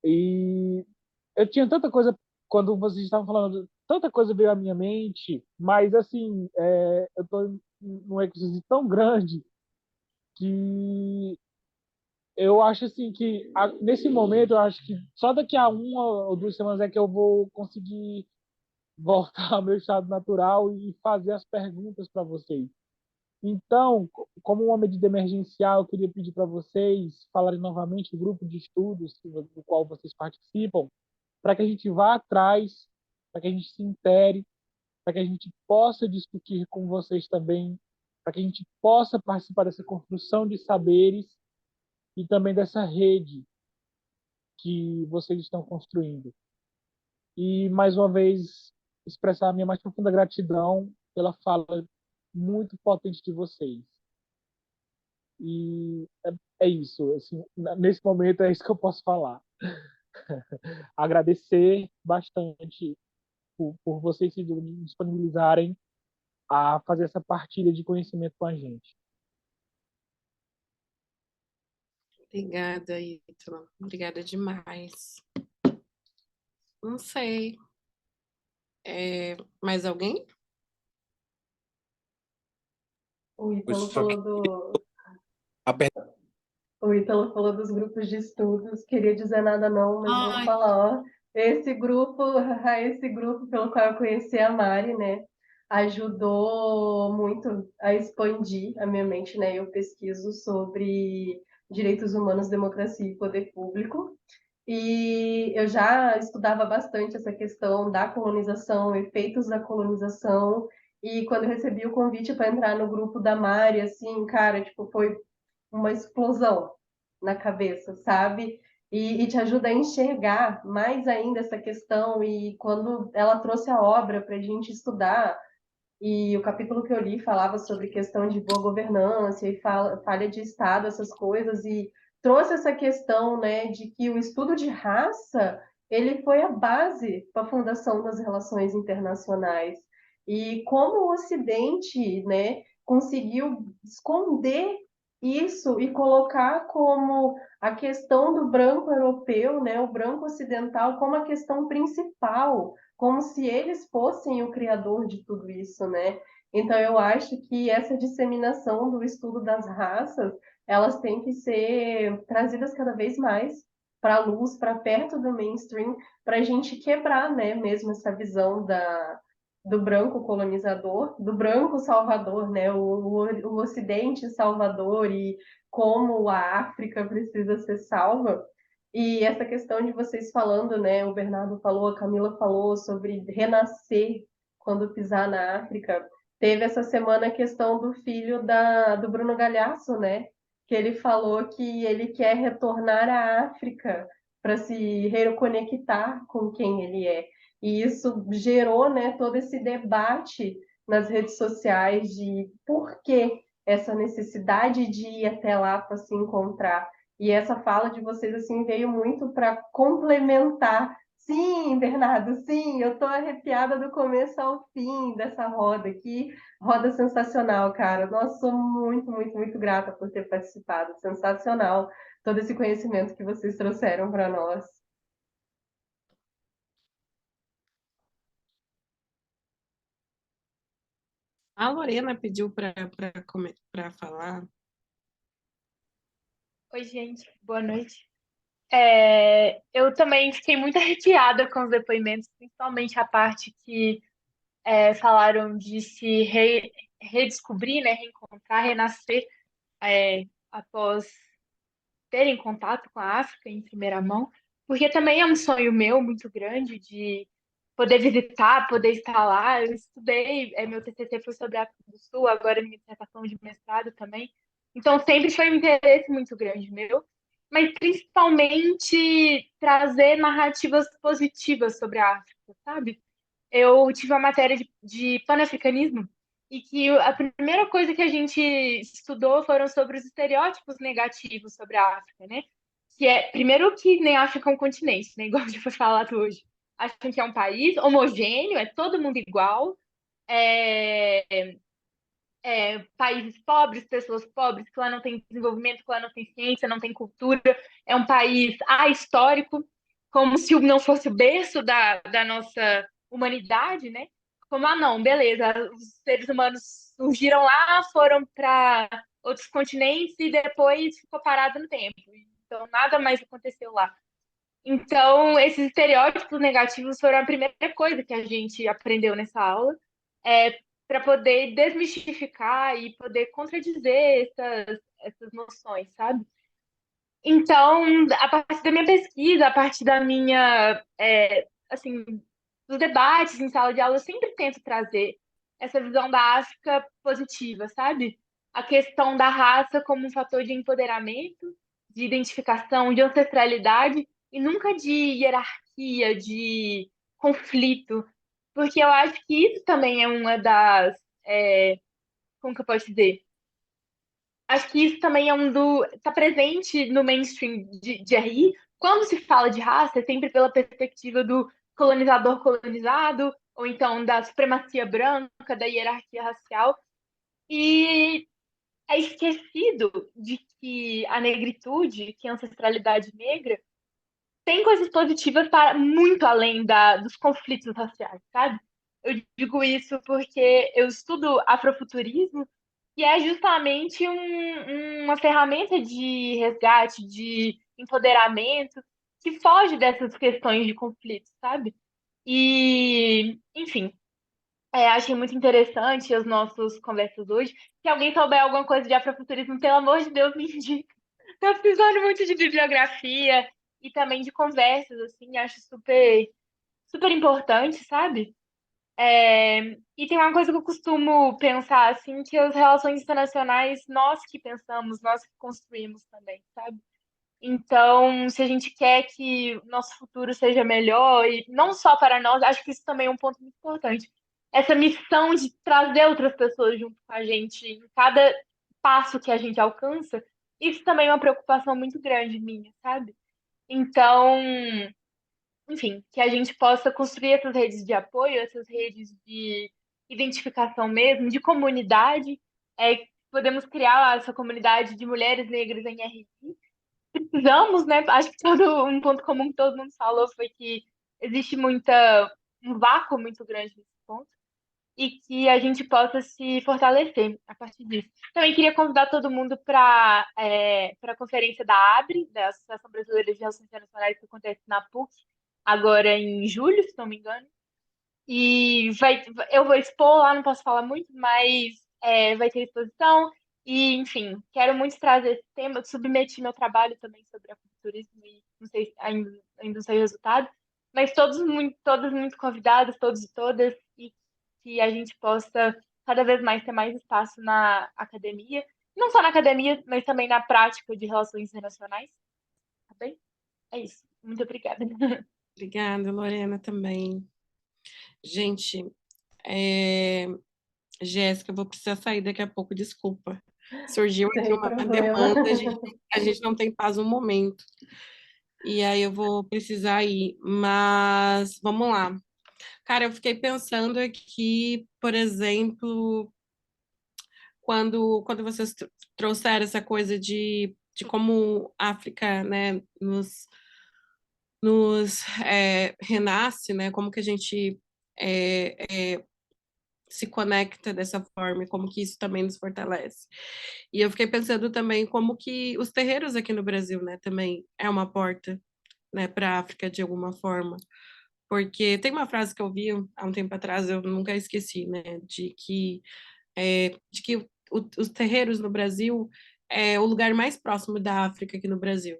E eu tinha tanta coisa, quando vocês estavam falando, tanta coisa veio à minha mente, mas, assim, eu estou num ecosistema tão grande que eu acho, assim, que nesse momento, eu acho que só daqui a 1 ou 2 semanas é que eu vou conseguir voltar ao meu estado natural e fazer as perguntas para vocês. Então, como uma medida emergencial, eu queria pedir para vocês falarem novamente o grupo de estudos do qual vocês participam, para que a gente vá atrás, para que a gente se intere, para que a gente possa discutir com vocês também, para que a gente possa participar dessa construção de saberes e também dessa rede que vocês estão construindo. E, mais uma vez, expressar a minha mais profunda gratidão pela fala muito potente de vocês. E é isso. Assim, nesse momento, é isso que eu posso falar. Agradecer bastante por vocês se disponibilizarem a fazer essa partilha de conhecimento com a gente. Obrigada, Ítalo. Obrigada demais. Não sei. Mais alguém? O Ítalo falou dos grupos de estudos, queria dizer nada não, mas vou falar, ó, esse grupo pelo qual eu conheci a Mari, né, ajudou muito a expandir a minha mente, né, eu pesquiso sobre direitos humanos, democracia e poder público, e eu já estudava bastante essa questão da colonização, efeitos da colonização, e quando eu recebi o convite para entrar no grupo da Mari, assim, cara, tipo, foi uma explosão na cabeça, sabe? e te ajuda a enxergar mais ainda essa questão. E quando ela trouxe a obra para a gente estudar, e o capítulo que eu li falava sobre questão de boa governança e falha de Estado, essas coisas, e trouxe essa questão, né, de que o estudo de raça ele foi a base para a fundação das relações internacionais. E como o Ocidente, né, conseguiu esconder isso e colocar como a questão do branco europeu, né, o branco ocidental, como a questão principal, como se eles fossem o criador de tudo isso, né? Então eu acho que essa disseminação do estudo das raças, elas têm que ser trazidas cada vez mais para a luz, para perto do mainstream, para a gente quebrar, né, mesmo essa visão do branco colonizador, do branco salvador, né, o Ocidente salvador e como a África precisa ser salva. E essa questão de vocês falando, né, o Bernardo falou, a Camila falou sobre renascer quando pisar na África. Teve essa semana a questão do filho do Bruno Galhaço, né, que ele falou que ele quer retornar à África para se reconectar com quem ele é. E isso gerou, né, todo esse debate nas redes sociais de por que essa necessidade de ir até lá para se encontrar. E essa fala de vocês assim veio muito para complementar. Sim, Bernardo, sim, eu estou arrepiada do começo ao fim dessa roda aqui. Roda sensacional, cara. Nossa, sou muito, muito, muito grata por ter participado. Sensacional todo esse conhecimento que vocês trouxeram para nós. A Lorena pediu para falar. Oi, gente, boa noite. Eu também fiquei muito arrepiada com os depoimentos, principalmente a parte que falaram de se redescobrir, né, reencontrar, renascer após terem contato com a África em primeira mão, porque também é um sonho meu muito grande de poder visitar, poder estar lá. Eu estudei, meu TCC foi sobre a África do Sul, agora minha dissertação de mestrado também. Então sempre foi um interesse muito grande meu, mas principalmente trazer narrativas positivas sobre a África, sabe? Eu tive uma matéria de panafricanismo e que a primeira coisa que a gente estudou foram sobre os estereótipos negativos sobre a África, né? Que é, primeiro, que nem a África é um continente, né? Igual a gente foi falado hoje. Acham que é um país homogêneo, é todo mundo igual, é, países pobres, pessoas pobres, que lá não tem desenvolvimento, que lá não tem ciência, não tem cultura, é um país ahistórico, como se não fosse o berço da nossa humanidade, né? Como, não, beleza, os seres humanos surgiram lá, foram para outros continentes e depois ficou parado no tempo. Então, nada mais aconteceu lá. Então, esses estereótipos negativos foram a primeira coisa que a gente aprendeu nessa aula, para poder desmistificar e poder contradizer essas noções, sabe? Então, a partir da minha pesquisa, a partir da minha, assim, dos debates em sala de aula, eu sempre tento trazer essa visão da África positiva, sabe? A questão da raça como um fator de empoderamento, de identificação, de ancestralidade, e nunca de hierarquia, de conflito, porque eu acho que isso também é uma das, como que eu posso dizer? Acho que isso também é está presente no mainstream de RI. Quando se fala de raça, é sempre pela perspectiva do colonizador colonizado, ou então da supremacia branca, da hierarquia racial. E é esquecido de que a negritude, que a ancestralidade negra, tem coisas positivas para muito além dos conflitos raciais, sabe? Eu digo isso porque eu estudo afrofuturismo e é justamente uma ferramenta de resgate, de empoderamento, que foge dessas questões de conflito, sabe? E, enfim, achei muito interessante as nossas conversas hoje. Se alguém souber alguma coisa de afrofuturismo, pelo amor de Deus, me indica. Tô precisando muito de bibliografia e também de conversas, assim, acho super, super importante, sabe? E tem uma coisa que eu costumo pensar, assim, que as relações internacionais, nós que pensamos, nós que construímos também, sabe? Então, se a gente quer que o nosso futuro seja melhor, e não só para nós, acho que isso também é um ponto muito importante. Essa missão de trazer outras pessoas junto com a gente em cada passo que a gente alcança, isso também é uma preocupação muito grande minha, sabe? Então, enfim, que a gente possa construir essas redes de apoio, essas redes de identificação mesmo, de comunidade. Podemos criar essa comunidade de mulheres negras em RI. Precisamos, né? Acho que um ponto comum que todo mundo falou foi que existe um vácuo muito grande nesse ponto e que a gente possa se fortalecer a partir disso. Também queria convidar todo mundo para a conferência da ABRE, da Associação Brasileira de Relações Internacionais, que acontece na PUC, agora em julho, se não me engano. E eu vou expor lá, não posso falar muito, mas vai ter exposição. E, enfim, quero muito trazer esse tema. Submeti meu trabalho também sobre aculturismo e não sei, ainda não sei o resultado. Mas todos muito convidados, todos e todas, e que a gente possa cada vez mais ter mais espaço na academia. Não só na academia, mas também na prática de relações internacionais. Tá bem? É isso. Muito obrigada. Obrigada, Lorena, também. Gente, Jéssica, eu vou precisar sair daqui a pouco, desculpa. Surgiu aqui Sem uma problema. demanda, a gente não tem paz um momento. E aí eu vou precisar ir, mas vamos lá. Cara, eu fiquei pensando aqui, por exemplo, quando vocês trouxeram essa coisa de como a África, né, nos renasce, né, como que a gente se conecta dessa forma e como que isso também nos fortalece. E eu fiquei pensando também como que os terreiros aqui no Brasil, né, também é uma porta, né, para a África de alguma forma. Porque tem uma frase que eu vi há um tempo atrás, eu nunca esqueci, né, de que os terreiros no Brasil é o lugar mais próximo da África aqui no Brasil.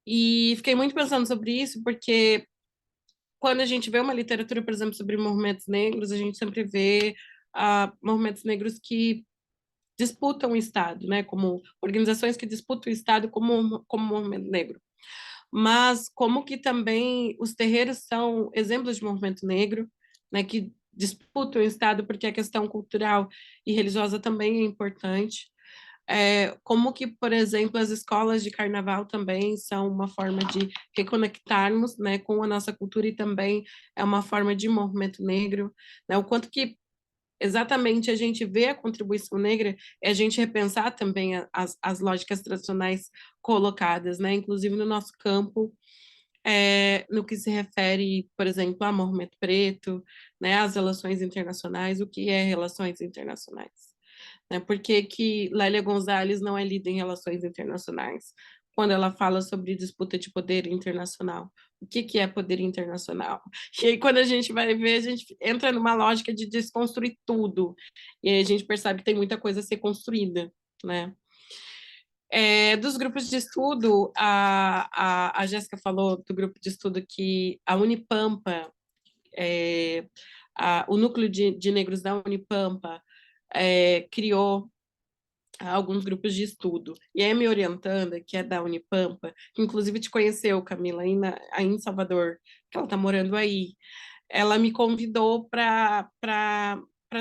E fiquei muito pensando sobre isso, porque quando a gente vê uma literatura, por exemplo, sobre movimentos negros, a gente sempre vê movimentos negros que disputam o Estado, né, como organizações que disputam o Estado como movimento negro. Mas como que também os terreiros são exemplos de movimento negro, né, que disputam o Estado porque a questão cultural e religiosa também é importante. Como que, por exemplo, as escolas de carnaval também são uma forma de reconectarmos, né, com a nossa cultura e também é uma forma de movimento negro, né, o quanto que exatamente a gente vê a contribuição negra é a gente repensar também as lógicas tradicionais colocadas, né, inclusive no nosso campo, no que se refere, por exemplo, ao movimento preto, né, às relações internacionais, o que é relações internacionais, né? Por que que Lélia Gonzalez não é lida em relações internacionais? Quando ela fala sobre disputa de poder internacional. O que que é poder internacional? E aí, quando a gente vai ver, a gente entra numa lógica de desconstruir tudo. E aí a gente percebe que tem muita coisa a ser construída, né? Dos grupos de estudo, a Jéssica falou do grupo de estudo que a Unipampa, o núcleo de negros da Unipampa, criou alguns grupos de estudo. E a minha orientanda, que é da Unipampa, que inclusive te conheceu, Camila, aí em Salvador, que ela está morando aí, ela me convidou para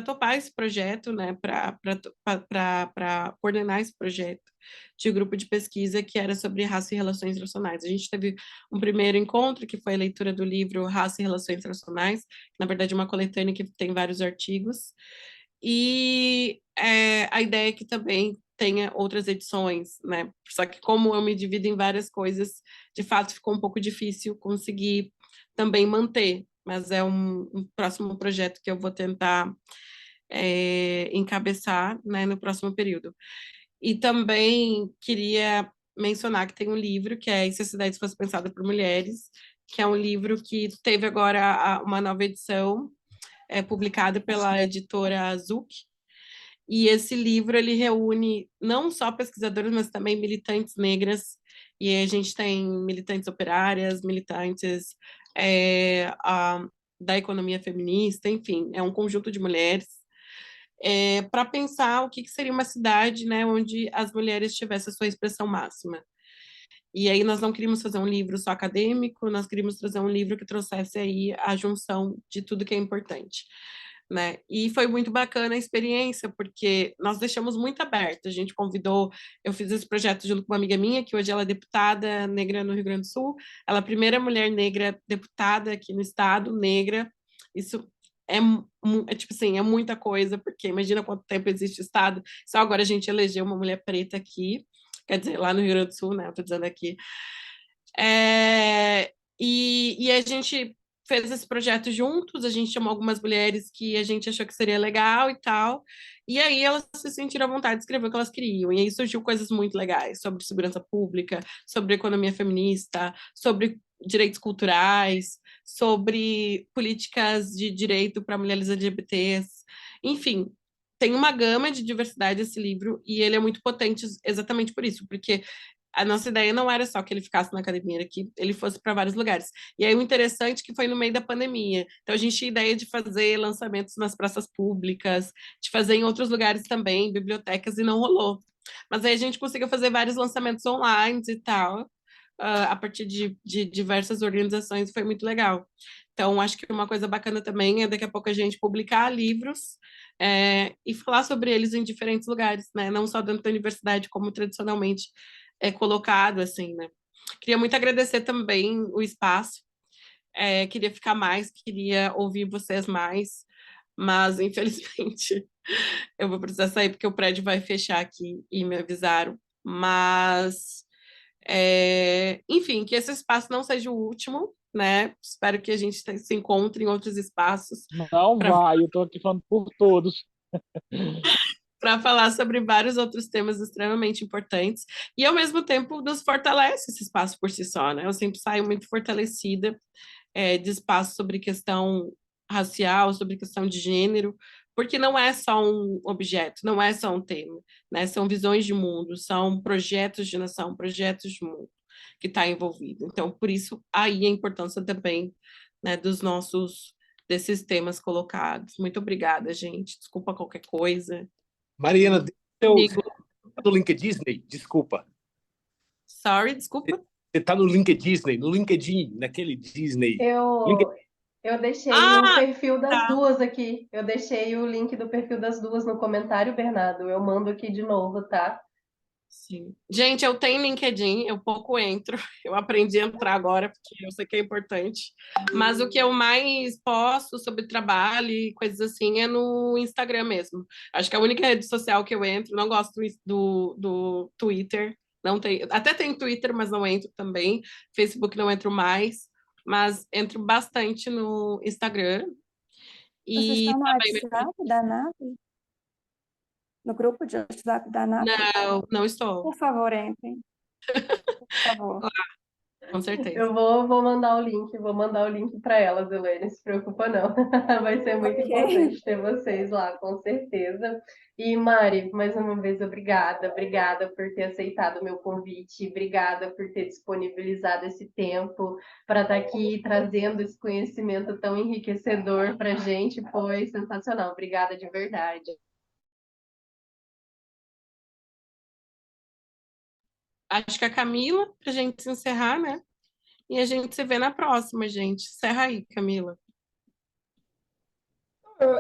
topar esse projeto, né, para coordenar esse projeto de grupo de pesquisa que era sobre raça e relações internacionais. A gente teve um primeiro encontro, que foi a leitura do livro Raça e Relações Internacionais, que, na verdade é uma coletânea que tem vários artigos, e a ideia é que também tenha outras edições, né? Só que como eu me divido em várias coisas, de fato ficou um pouco difícil conseguir também manter, mas é um próximo projeto que eu vou tentar encabeçar, né, no próximo período. E também queria mencionar que tem um livro que é E se a Cidade Fosse Pensada por Mulheres, que é um livro que teve agora uma nova edição, publicada pela editora Zuc. E esse livro ele reúne não só pesquisadoras, mas também militantes negras. E a gente tem militantes operárias, militantes da economia feminista, enfim, é um conjunto de mulheres para pensar o que seria uma cidade, né, onde as mulheres tivessem a sua expressão máxima. E aí nós não queríamos fazer um livro só acadêmico, nós queríamos trazer um livro que trouxesse aí a junção de tudo que é importante, né? E foi muito bacana a experiência, porque nós deixamos muito aberto. A gente convidou, eu fiz esse projeto junto com uma amiga minha, que hoje ela é deputada negra no Rio Grande do Sul, ela é a primeira mulher negra deputada aqui no estado, negra. Isso é tipo assim, é muita coisa, porque imagina quanto tempo existe estado, só agora a gente elegeu uma mulher preta aqui, quer dizer, lá no Rio Grande do Sul, né? Eu tô dizendo aqui. E a gente fez esse projeto juntos, a gente chamou algumas mulheres que a gente achou que seria legal e tal, e aí elas se sentiram à vontade de escrever o que elas queriam, e aí surgiu coisas muito legais sobre segurança pública, sobre economia feminista, sobre direitos culturais, sobre políticas de direito para mulheres LGBTs, enfim, tem uma gama de diversidade esse livro, e ele é muito potente exatamente por isso, porque a nossa ideia não era só que ele ficasse na academia, era que ele fosse para vários lugares. E aí o interessante é que foi no meio da pandemia. Então a gente tinha ideia de fazer lançamentos nas praças públicas, de fazer em outros lugares também, bibliotecas, e não rolou. Mas aí a gente conseguiu fazer vários lançamentos online e tal, a partir de diversas organizações, foi muito legal. Então, acho que uma coisa bacana também é daqui a pouco a gente publicar livros e falar sobre eles em diferentes lugares, né? Não só dentro da universidade, como tradicionalmente é colocado, assim, né? Queria muito agradecer também o espaço, queria ficar mais, queria ouvir vocês mais, mas infelizmente eu vou precisar sair porque o prédio vai fechar aqui e me avisaram. Mas, enfim, que esse espaço não seja o último, né? Espero que a gente se encontre em outros espaços Não vai, eu tô aqui falando por todos. para falar sobre vários outros temas extremamente importantes e, ao mesmo tempo, nos fortalece esse espaço por si só, né? Eu sempre saio muito fortalecida de espaço sobre questão racial, sobre questão de gênero, porque não é só um objeto, não é só um tema, né? São visões de mundo, são projetos de nação, projetos de mundo que está envolvido. Então, por isso, aí a importância também, né, desses temas colocados. Muito obrigada, gente. Desculpa qualquer coisa. Mariana, você Amigo, tá no LinkedIn Disney? Desculpa. sorry, desculpa. Você tá no LinkedIn, naquele Disney. Eu, eu deixei o Ah, perfil das tá. duas aqui. Eu deixei o link do perfil das duas no comentário, Bernardo. Eu mando aqui de novo, tá? Sim. Gente, eu tenho LinkedIn, eu pouco entro. Eu aprendi a entrar agora, porque eu sei que é importante. Mas o que eu mais posto sobre trabalho e coisas assim é no Instagram mesmo. Acho que é a única rede social que eu entro. Não gosto do Twitter. Não tenho, até tenho Twitter, mas não entro também. Facebook não entro mais. Mas entro bastante no Instagram. Vocês E estão no também. WhatsApp da NAP? No grupo de WhatsApp da NAP? Não estou. Por favor, entrem. Por favor. Com certeza. Eu vou mandar o link para elas, Elaine, não se preocupa não. Vai ser muito Ok. importante ter vocês lá, com certeza. E Mari, mais uma vez, obrigada por ter aceitado o meu convite, obrigada por ter disponibilizado esse tempo para estar aqui trazendo esse conhecimento tão enriquecedor para a gente, foi sensacional. Obrigada de verdade. Acho que a Camila, para a gente se encerrar, né? E a gente se vê na próxima, gente. Encerra aí, Camila.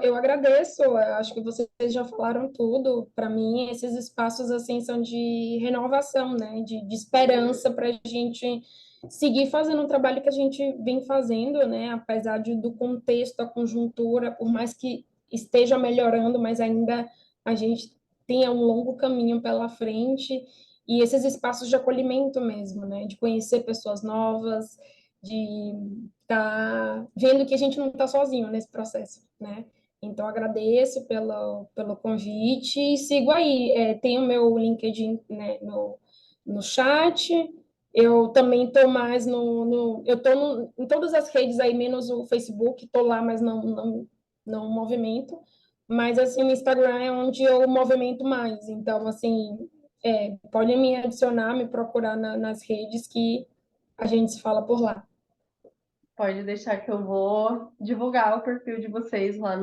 Eu agradeço, eu acho que vocês já falaram tudo. Para mim, esses espaços assim são de renovação, né? De esperança para a gente seguir fazendo o trabalho que a gente vem fazendo, né? Apesar do contexto, a conjuntura, por mais que esteja melhorando, mas ainda a gente tenha um longo caminho pela frente. E esses espaços de acolhimento mesmo, né? De conhecer pessoas novas, de estar vendo que a gente não está sozinho nesse processo, né? Então, agradeço pelo convite e sigo aí. Tem o meu LinkedIn, né, no chat. Eu também estou mais eu estou em todas as redes aí, menos o Facebook, estou lá, mas não movimento. Mas, assim, o Instagram é onde eu movimento mais. Então, assim, podem me adicionar, me procurar nas redes que a gente se fala por lá. Pode deixar que eu vou divulgar o perfil de vocês lá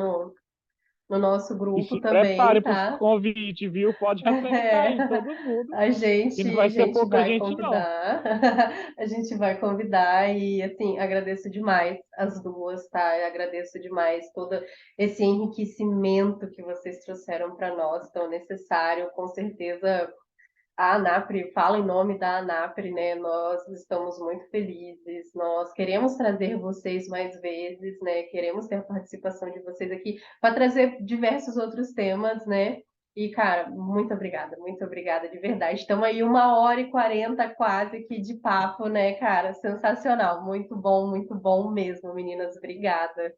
no nosso E grupo se também, prepare para os tá? convites, viu? Pode aceitar É, aí todo mundo. a E gente, não a vai ser gente pouca vai gente, não. convidar, a gente vai convidar e, assim, agradeço demais as duas, tá? Eu agradeço demais todo esse enriquecimento que vocês trouxeram para nós, tão necessário, com certeza. A ANAPRE, fala em nome da ANAPRE, né? Nós estamos muito felizes, nós queremos trazer vocês mais vezes, né? Queremos ter a participação de vocês aqui para trazer diversos outros temas, né? E, cara, muito obrigada de verdade. Estamos aí 1h40 quase aqui de papo, né, cara? Sensacional, muito bom mesmo, meninas. Obrigada.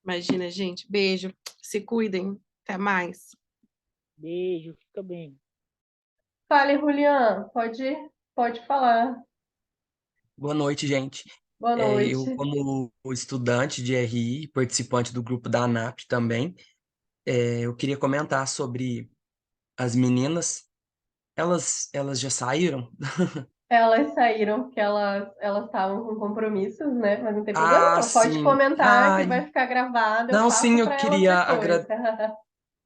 Imagina, gente. Beijo. Se cuidem. Até mais. Beijo, fica bem. Fale, Julian, pode falar. Boa noite, gente. Boa Eu, noite. como estudante de RI, participante do grupo da ANAP também, eu queria comentar sobre as meninas. Elas já saíram? Elas saíram porque elas estavam com compromissos, né? Mas não tem problema Ah, não. Pode sim. comentar que vai ficar gravado. Eu Não, sim, passo eu para elas queria depois.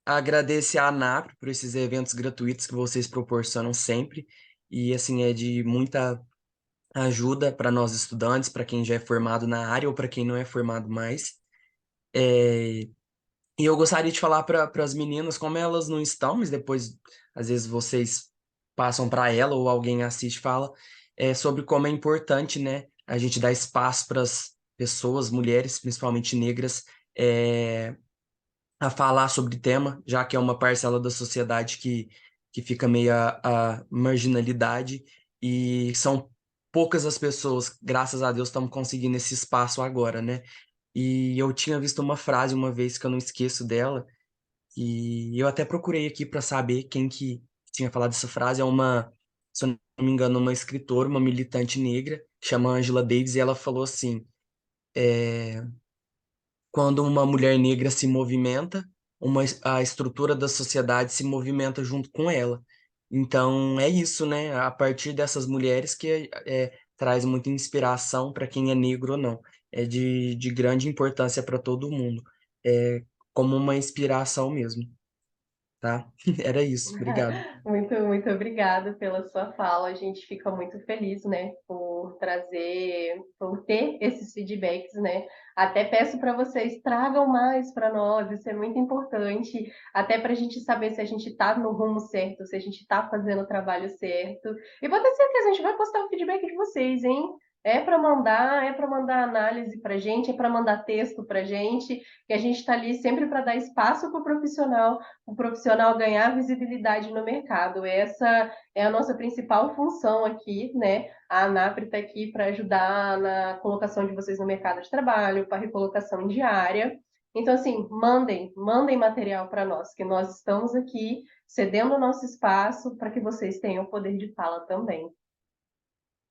agradecer a ANAP por esses eventos gratuitos que vocês proporcionam sempre. E, assim, é de muita ajuda para nós estudantes, para quem já é formado na área ou para quem não é formado mais. É, E eu gostaria de falar para as meninas, como elas não estão, mas depois, às vezes, vocês passam para ela ou alguém assiste e fala, sobre como é importante, né, a gente dar espaço para as pessoas, mulheres, principalmente negras, é, a falar sobre o tema, já que é uma parcela da sociedade que fica meio a marginalidade, e são poucas as pessoas, graças a Deus, estamos conseguindo esse espaço agora, né? E eu tinha visto uma frase uma vez que eu não esqueço dela, e eu até procurei aqui para saber quem que tinha falado essa frase. É uma, se eu não me engano, uma escritora, uma militante negra, que chama Angela Davis, e ela falou assim: quando uma mulher negra se movimenta, a estrutura da sociedade se movimenta junto com ela. Então é isso, né? A partir dessas mulheres que traz muita inspiração para quem é negro ou não. É de grande importância para todo mundo. É como uma inspiração mesmo, tá? Era isso. Obrigado. Muito obrigada pela sua fala. A gente fica muito feliz, né, por ter esses feedbacks, né? Até peço para vocês tragam mais para nós, isso é muito importante, até para a gente saber se a gente está no rumo certo, se a gente está fazendo o trabalho certo. E vou ter certeza, a gente vai postar o feedback de vocês, hein? É para mandar análise para gente, é para mandar texto para gente, que a gente está ali sempre para dar espaço para o profissional ganhar visibilidade no mercado. Essa é a nossa principal função aqui, né? A ANAPRE está aqui para ajudar na colocação de vocês no mercado de trabalho, para recolocação diária. Então, assim, mandem material para nós, que nós estamos aqui cedendo o nosso espaço para que vocês tenham poder de fala também.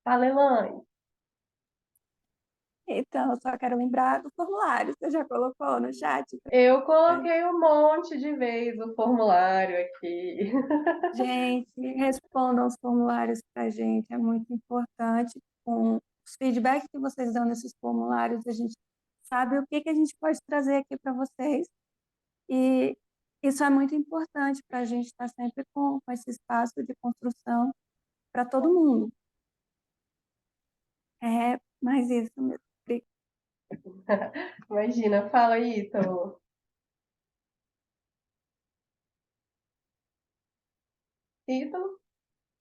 Fala, Elaine. Então, eu só quero lembrar do formulário. Você já colocou no chat? Eu coloquei um monte de vezes o formulário aqui. Gente, respondam os formulários para a gente, é muito importante. Com os feedbacks que vocês dão nesses formulários, a gente sabe o que que a gente pode trazer aqui para vocês. E isso é muito importante para a gente estar sempre com esse espaço de construção para todo mundo. É, mas isso mesmo. Imagina, fala aí, Ítalo. Ítalo?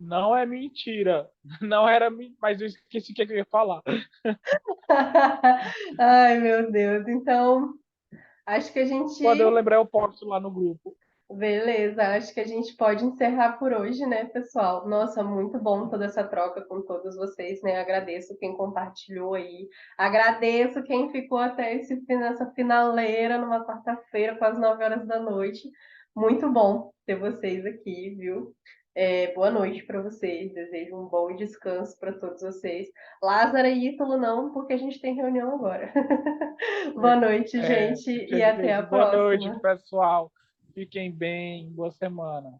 Não é mentira. Não era, mas eu esqueci o que eu ia falar. Ai, meu Deus. Então, acho que a gente. Quando eu lembrar, eu posto lá no grupo. Beleza, acho que a gente pode encerrar por hoje, né, pessoal? Nossa, muito bom toda essa troca com todos vocês, né? Agradeço quem compartilhou aí. Agradeço quem ficou até essa finaleira numa quarta-feira, quase 9 horas da noite. Muito bom ter vocês aqui, viu? Boa noite para vocês. Desejo um bom descanso para todos vocês. Lázaro e Ítalo não, porque a gente tem reunião agora. Boa noite, gente, e até a Boa noite, próxima. pessoal. Fiquem bem. Boa semana.